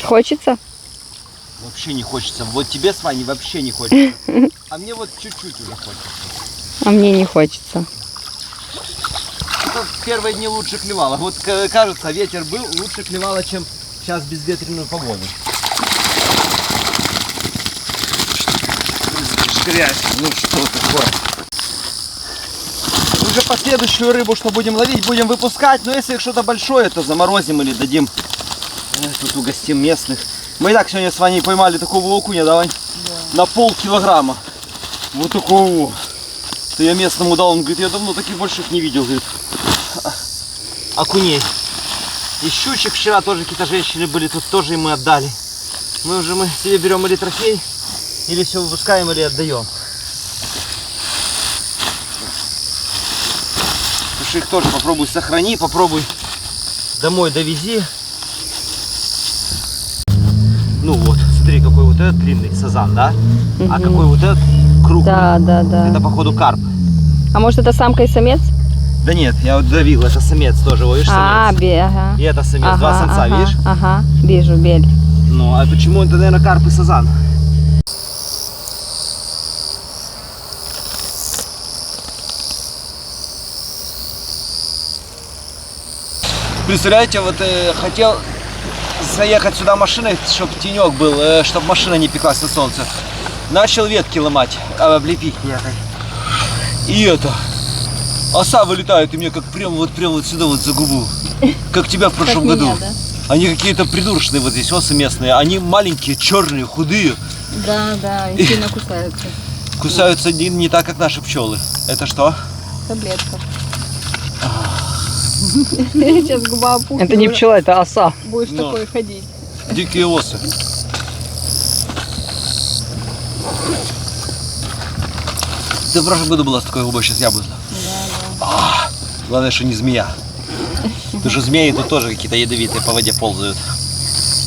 Хочется? Вообще не хочется. Вот тебе с Ваней вообще не хочется. А мне вот чуть-чуть уже хочется. А мне не хочется. Это в первые дни лучше клевало. Вот кажется, ветер был, лучше клевало, чем сейчас безветренную погоду. Грязь, ну что такое? Уже последующую рыбу, что будем ловить, будем выпускать. Но если что-то большое, то заморозим или дадим. Тут угостим местных. Мы и так сегодня с Ваней поймали такого окуня, давай, на полкилограмма. Вот такого. То я местному дал, он говорит, я давно таких больших не видел, говорит. Окуней. И щучек вчера тоже какие-то женщины были, тут тоже им мы отдали. Мы себе берем или трофей, или все выпускаем, или отдаем. Слушай, их тоже попробуй сохрани, попробуй домой довези. Ну вот, смотри, какой вот этот длинный сазан, да? Угу. А какой вот этот круглый. Да, да, да. Это походу карп. А может это самка и самец? Да нет, я вот давил, это самец тоже, видишь, самец. Ага. И это самец, Ага, два самца, ага, видишь? Ага, вижу, бель. Ну, а почему это, наверное, карп и сазан? Представляете, вот хотел заехать сюда машиной, чтобы тенек был, чтобы машина не пеклась на солнце. Начал ветки ломать, облепить ехать. И это, оса вылетает и мне как прям вот сюда вот за губу. Как тебя в прошлом году. Да? Они какие-то придурочные вот здесь, осы местные. Они маленькие, черные, худые. Да, и сильно кусаются. Кусаются не так, как наши пчелы. Это что? Таблетка. Сейчас губа опухнет. Это не пчела, это оса. Будешь такой ходить. Дикие осы. Ты в прошлом году была с такой губой, сейчас я буду. Да. Главное, что не змея. Потому что змеи тут тоже какие-то ядовитые по воде ползают.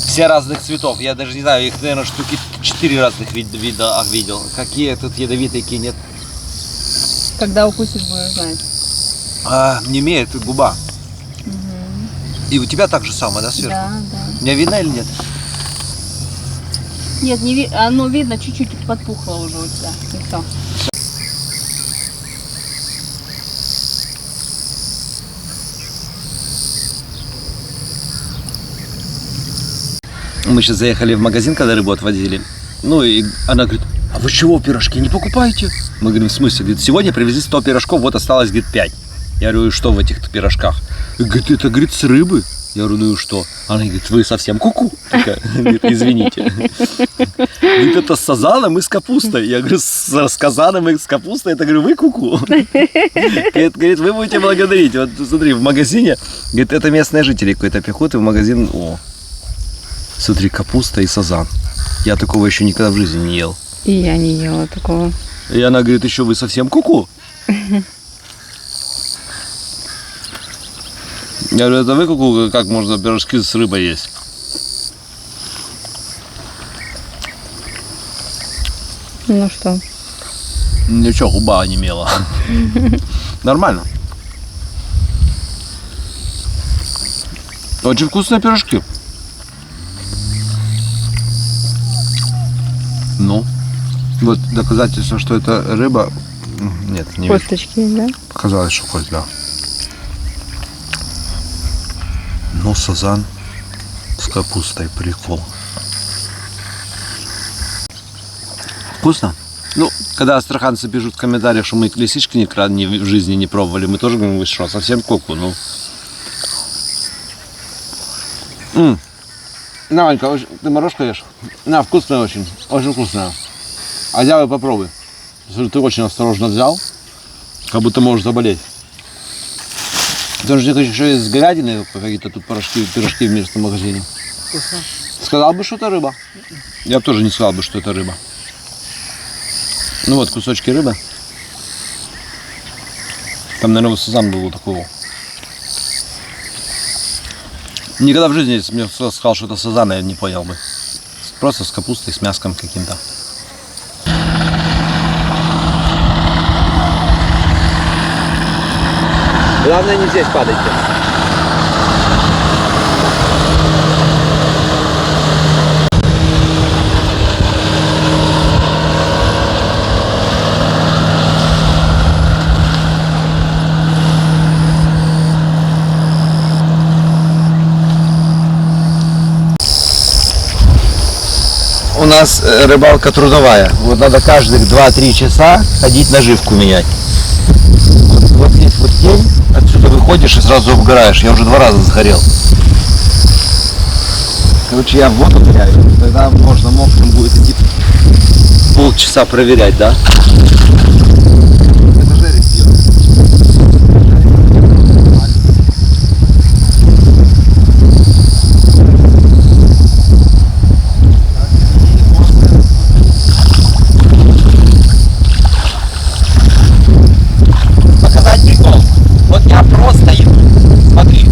Все разных цветов. Я даже не знаю, их, наверное, штуки 4 разных вида видел. Какие тут ядовитые, какие нет. Когда укусит, будешь знать. Не имеет губа. И у тебя так же самое, да, сверху? Да. Меня видно или нет? Нет, не видно. Оно видно, чуть-чуть подпухло уже у тебя. И все. Мы сейчас заехали в магазин, когда рыбу отвозили. Ну и она говорит, а вы чего пирожки не покупаете? Мы говорим, в смысле? Говорит, сегодня привезли 100 пирожков, вот осталось, говорит, 5. Я говорю, и что в этих пирожках? И говорит, это, говорит, с рыбы. Я говорю, ну и что? Она говорит, вы совсем куку? Такая, говорит, извините. Говорит, это с сазаном и с капустой. Я говорю, с казаном и с капустой, это, говорю, вы куку? Говорит, вы будете благодарить. Вот смотри, в магазине, говорит, это местные жители какой-то приходят, и в магазин, смотри, капуста и сазан. Я такого еще никогда в жизни не ел. И я не ела такого. И она говорит, еще вы совсем куку? Я говорю, это вы куку, как можно пирожки с рыбой есть? Ну что? Ничего, губа онемела. Нормально. Очень вкусные пирожки. Ну, вот доказательство, что это рыба. Нет, не вижу. Косточки, да? Показалось, что кость, да. Ну, сазан с капустой, прикол. Вкусно? Ну, когда астраханцы пишут в комментариях, что мы лисички никогда в жизни не пробовали, мы тоже говорим, вы что, совсем куку, ну. На, Ванька, ты морожку ешь? На, вкусная очень вкусная. А взял и попробуй. Ты очень осторожно взял, как будто можешь заболеть. Потому что еще есть с говядиной какие-то тут пирожки в местном магазине. Вкусно. Сказал бы, что это рыба. Я бы тоже не сказал бы, что это рыба. Ну вот, кусочки рыбы. Там, наверное, сазан был такого. Никогда в жизни, если мне кто-то сказал, что это сазан, я не понял бы. Просто с капустой, с мяском каким-то. Главное, не здесь падайте. У нас рыбалка трудовая. Вот надо каждых 2-3 часа ходить наживку менять. Вот здесь вот тень, отсюда выходишь и сразу обгораешь. Я уже 2 раза сгорел. Короче, я в воду ныряю. Тогда можно мокрым будет идти полчаса проверять, да? Это жарить делать. Вот я просто иду. Смотри.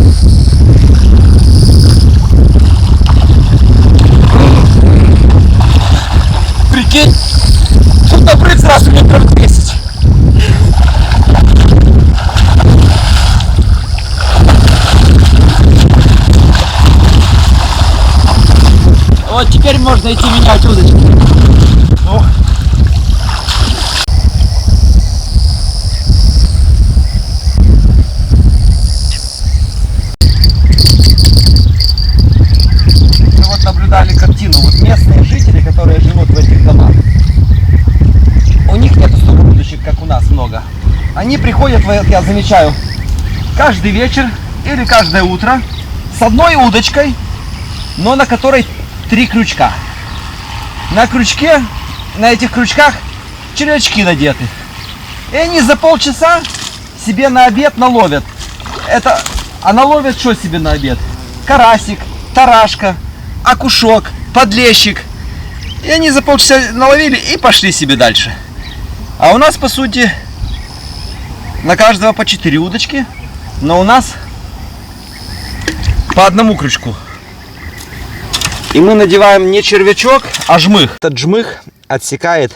Прикинь, тут напрыг сразу метров 10. Вот теперь можно идти менять удочки. нас много. Они приходят, я замечаю, каждый вечер или каждое утро с одной удочкой, но на которой 3 крючка. На крючке, на этих крючках червячки надеты. И они за полчаса себе на обед наловят. А наловят что себе на обед? Карасик, тарашка, окушок, подлещик. И они за полчаса наловили и пошли себе дальше. А у нас, по сути, на каждого по 4 удочки, но у нас по одному крючку. И мы надеваем не червячок, а жмых. Этот жмых отсекает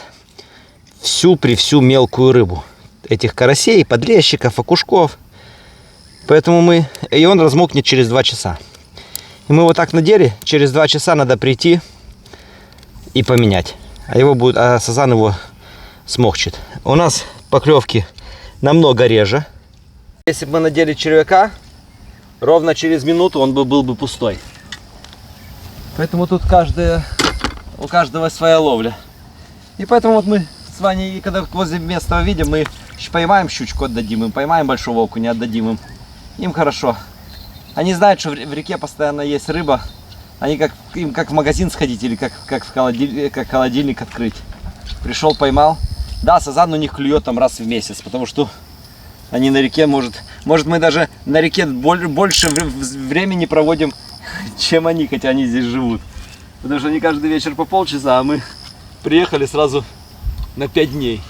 всю мелкую рыбу. Этих карасей, подлещиков, окушков. Поэтому и он размокнет через 2 часа. И мы вот так надели, через 2 часа надо прийти и поменять. А сазан его смокчет. У нас поклевки намного реже. Если бы мы надели червяка, ровно через минуту он был бы пустой. Поэтому тут у каждого своя ловля. И поэтому вот мы с Ваней, когда возле места видим, мы поймаем щучку, отдадим им, поймаем большого окуня, отдадим им. Им хорошо. Они знают, что в реке постоянно есть рыба. Им как в магазин сходить или как холодильник открыть. Пришел, поймал. Да, сазан у них клюет там раз в месяц, потому что они на реке, может мы даже на реке больше времени проводим, чем они, хотя они здесь живут. Потому что они каждый вечер по полчаса, а мы приехали сразу на 5 дней.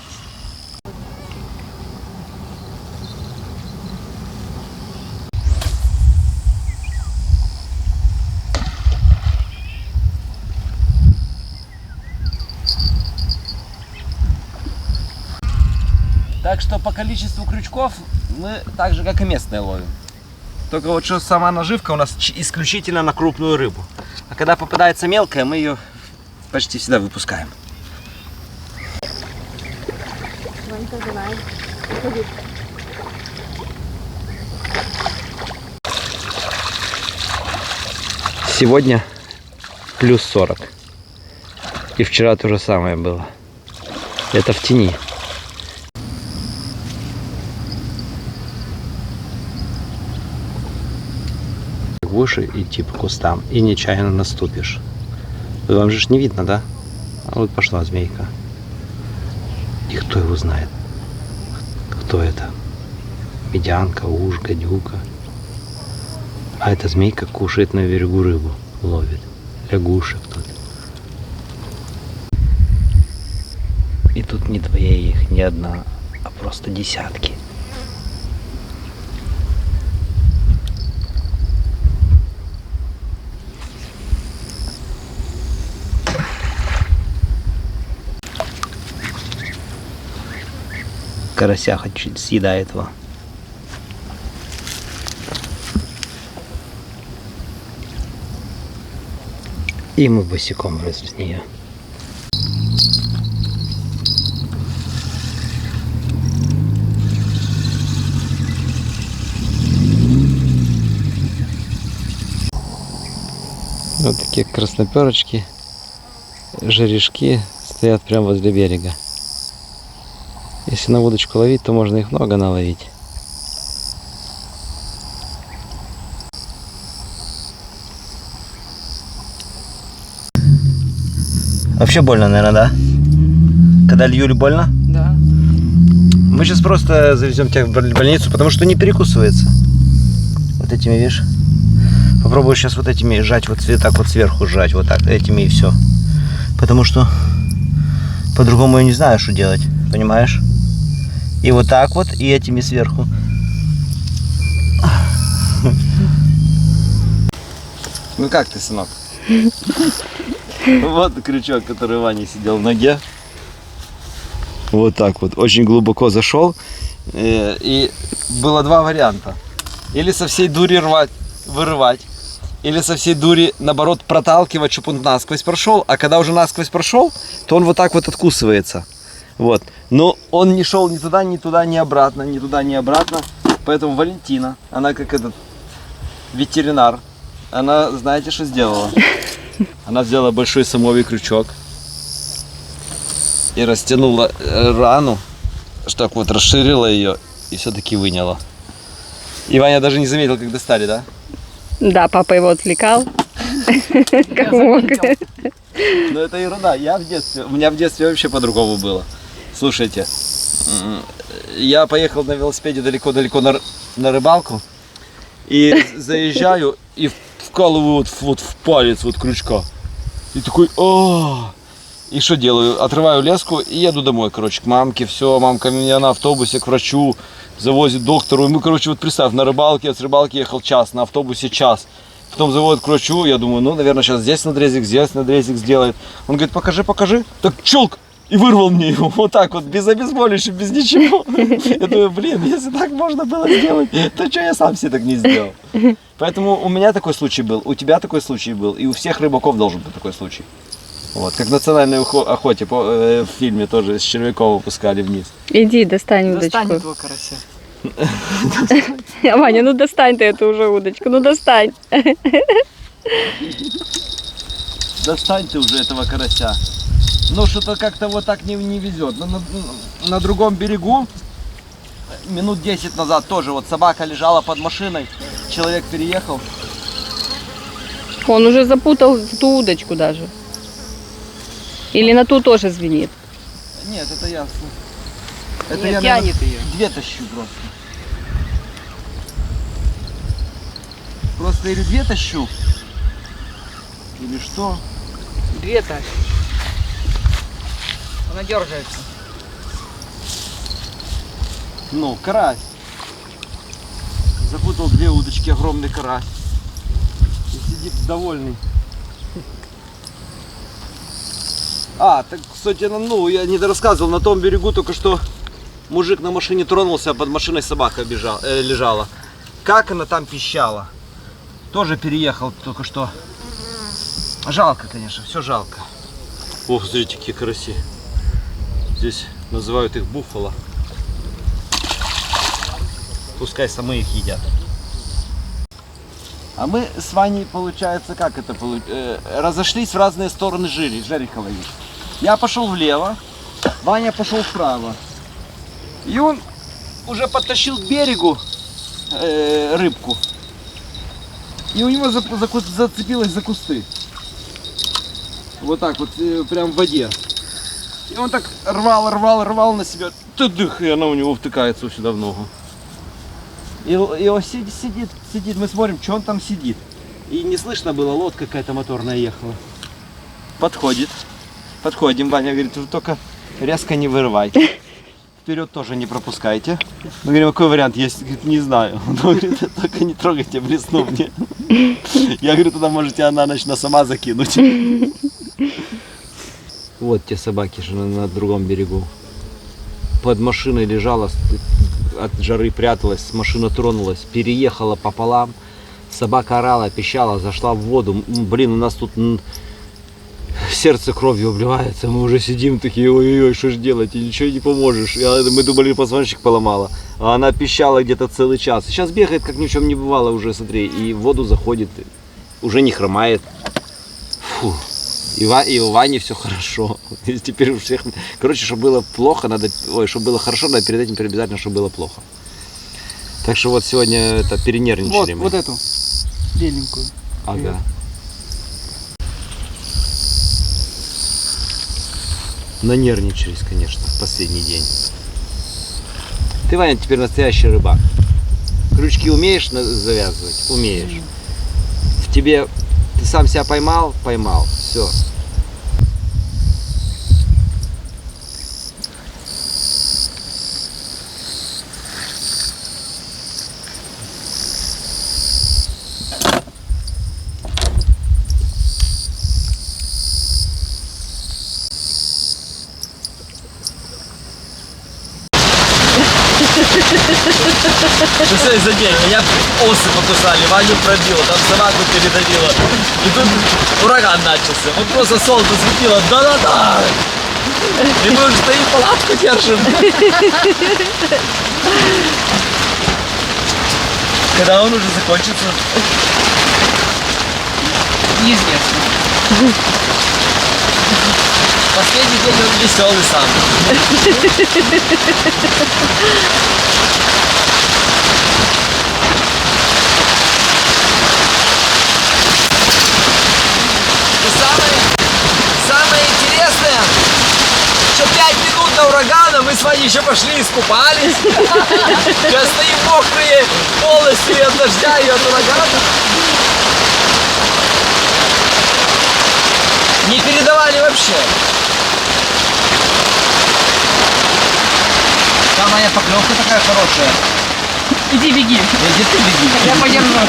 Так что по количеству крючков мы так же, как и местные, ловим. Только вот что сама наживка у нас исключительно на крупную рыбу. А когда попадается мелкая, мы ее почти всегда выпускаем. Сегодня плюс 40. И вчера то же самое было. Это в тени. Выше идти по кустам и нечаянно наступишь. Вам же не видно, да? А вот пошла змейка. И кто его знает? Кто это? Медянка, уж, гадюка. А эта змейка кушает на берегу рыбу, ловит. Лягушек тут. И тут не 2 их, не 1, а просто десятки. Карася хоть съедает его. И мы босиком вылезли с нее. Вот такие красноперочки, жерешки стоят прямо возле берега. Если на удочку ловить, то можно их много наловить. Вообще больно, наверное, да? Когда льют, больно? Да. Мы сейчас просто завезем тебя в больницу, потому что не перекусывается. Вот этими, видишь? Попробую сейчас вот этими сжать, вот так вот сверху сжать, вот так, этими и все. Потому что по-другому я не знаю, что делать, понимаешь? И вот так вот, и этими сверху. Ну как ты, сынок? Вот крючок, который Ваня сидел в ноге. Вот так вот, очень глубоко зашел. И было 2 варианта. Или со всей дури вырывать, или со всей дури, наоборот, проталкивать, чтобы он насквозь прошел. А когда уже насквозь прошел, то он вот так вот откусывается. Вот. Но он не шел ни туда, ни обратно, ни туда, ни обратно. Поэтому Валентина, она как этот ветеринар, она, знаете, что сделала? Она взяла большой самовый крючок и растянула рану так вот расширила ее и все-таки выняла. И Ваня даже не заметил, как достали, да? Да, папа его отвлекал. Как мог. Ну это ерунда. У меня в детстве вообще по-другому было. Слушайте, я поехал на велосипеде далеко-далеко на рыбалку и заезжаю и вкалываю вот в палец вот крючка. И такой, и что делаю? Отрываю леску и еду домой, короче, к мамке. Все, мамка меня на автобусе к врачу завозит, к доктору. И мы, короче, вот представь, на рыбалке, я с рыбалки ехал час, на автобусе час. Потом заводит к врачу, я думаю, ну, наверное, сейчас здесь надрезик сделает. Он говорит, покажи. Так, челк! И вырвал мне его вот так вот, без обезболивающего, без ничего. Я думаю, блин, если так можно было сделать, то что я сам себе так не сделал? Поэтому у меня такой случай был, у тебя такой случай был, и у всех рыбаков должен быть такой случай. Вот, как в национальной охоте в фильме тоже с червяком выпускали вниз. Иди, достань удочку. Достань этого карася. Ваня, ну достань ты эту уже удочку, ну достань. Достань ты уже этого карася. Ну, что-то как-то вот так не везет. На другом берегу, минут 10 назад тоже, вот собака лежала под машиной, человек переехал. Он уже запутал ту удочку даже. Или на ту тоже звенит? Нет, это ясно. Это Нет, я, тянет наверное, ее. две тащу просто. Просто или две тащу, или что? Две тащишь. Она дергается. Ну, карась. Запутал две удочки, огромный карась. И сидит довольный. Так, кстати, ну, я не рассказывал, на том берегу только что мужик на машине тронулся, а под машиной собака лежала. Как она там пищала. Тоже переехал только что. Жалко, конечно, все жалко. Ох, смотрите, какие караси. Здесь называют их буффало. Пускай самые их едят. А мы с Ваней, получается, как это разошлись в разные стороны жереха ловить. Я пошел влево, Ваня пошел вправо. И он уже подтащил к берегу рыбку. И у него зацепилось за кусты. Вот так вот, прям в воде. И он так рвал на себя. Тыдых, и она у него втыкается сюда в ногу. И он сидит, мы смотрим, что он там сидит. И не слышно было, лодка какая-то моторная ехала. Подходим, Ваня говорит, вы только резко не вырывайте. Вперед тоже не пропускайте. Мы говорим, какой вариант есть? Говорит, не знаю. Он говорит, только не трогайте, блесну мне. Я говорю, тогда можете она начнет сама закинуть. Вот те собаки, что на другом берегу. Под машиной лежала, от жары пряталась, машина тронулась, переехала пополам. Собака орала, пищала, зашла в воду. Блин, у нас тут сердце кровью обливается. Мы уже сидим такие, ой-ой-ой, что ж делать, и ничего не поможешь. Мы думали, позвоночник поломала. А она пищала где-то целый час. Сейчас бегает, как ни в чем не бывало уже, смотри, и в воду заходит, уже не хромает. Фу. И у Вани все хорошо. И теперь у всех... Короче, чтобы было плохо, чтобы было хорошо, надо перед этим обязательно, чтобы было плохо. Так что вот сегодня это перенервничали мы. Вот эту беленькую. Ага. Нанервничались, конечно, в последний день. Ты, Ваня, теперь настоящий рыбак. Крючки умеешь завязывать? Умеешь. В тебе... Ты сам себя поймал? Поймал. Все. Что за день? Меня осы покусали, Ваню пробило, там собаку передавило. И тут ураган начался. Вот просто солнце светило. Да-да-да! И мы уже стоим, палатку держим. Когда он уже закончится? Неизвестно. Последний день он веселый сам. И самое интересное, что 5 минут до урагана мы с вами еще пошли искупались. Сейчас стоим мокрые полностью и от дождя, и от урагана. Не передавали вообще. Там моя поклевка такая хорошая. Иди, беги. Иди ты беги. Я подержу.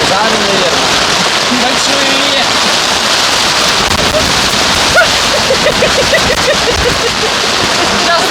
Сами, наверное. Большие. Сейчас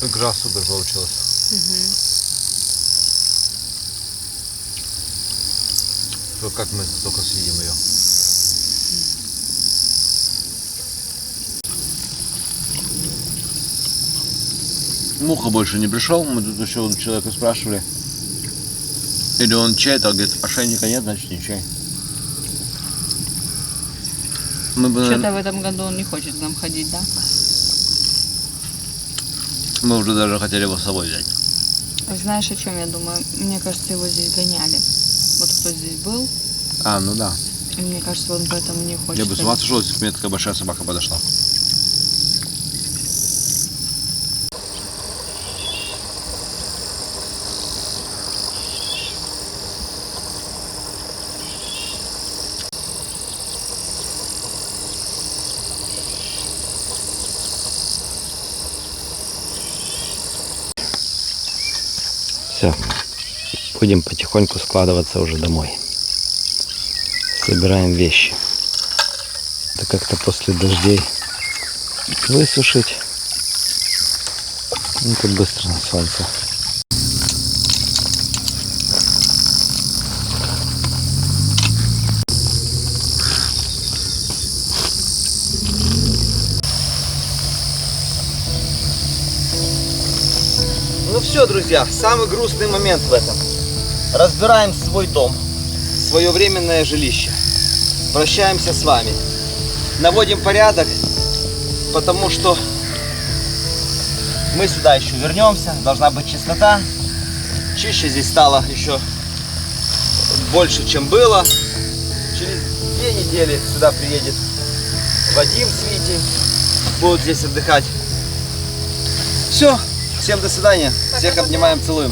Игра супер получилась. Вот как мы только съедим ее. Муха больше не пришел, мы тут еще у человека спрашивали. Или он чай, так говорит, ошейника нет, значит не чай. Мы бы, Что-то в этом году он не хочет к нам ходить, да? мы уже даже хотели его с собой взять. Знаешь, о чем я думаю? Мне кажется, его здесь гоняли. Вот кто здесь был, А, ну да. и мне кажется, он поэтому не хочет. Я бы с ума сошел, если бы мне такая большая собака подошла. Все, будем потихоньку складываться уже домой. Собираем вещи. Да как-то после дождей высушить. Ну, тут быстро на солнце. Ну все, друзья, самый грустный момент в этом. Разбираем свой дом, свое временное жилище. Прощаемся с вами. Наводим порядок, потому что мы сюда еще вернемся. Должна быть чистота. Чище здесь стало еще больше, чем было. Через 2 недели сюда приедет Вадим с Витей. Будут здесь отдыхать. Все. Всем до свидания. Всех обнимаем, целуем.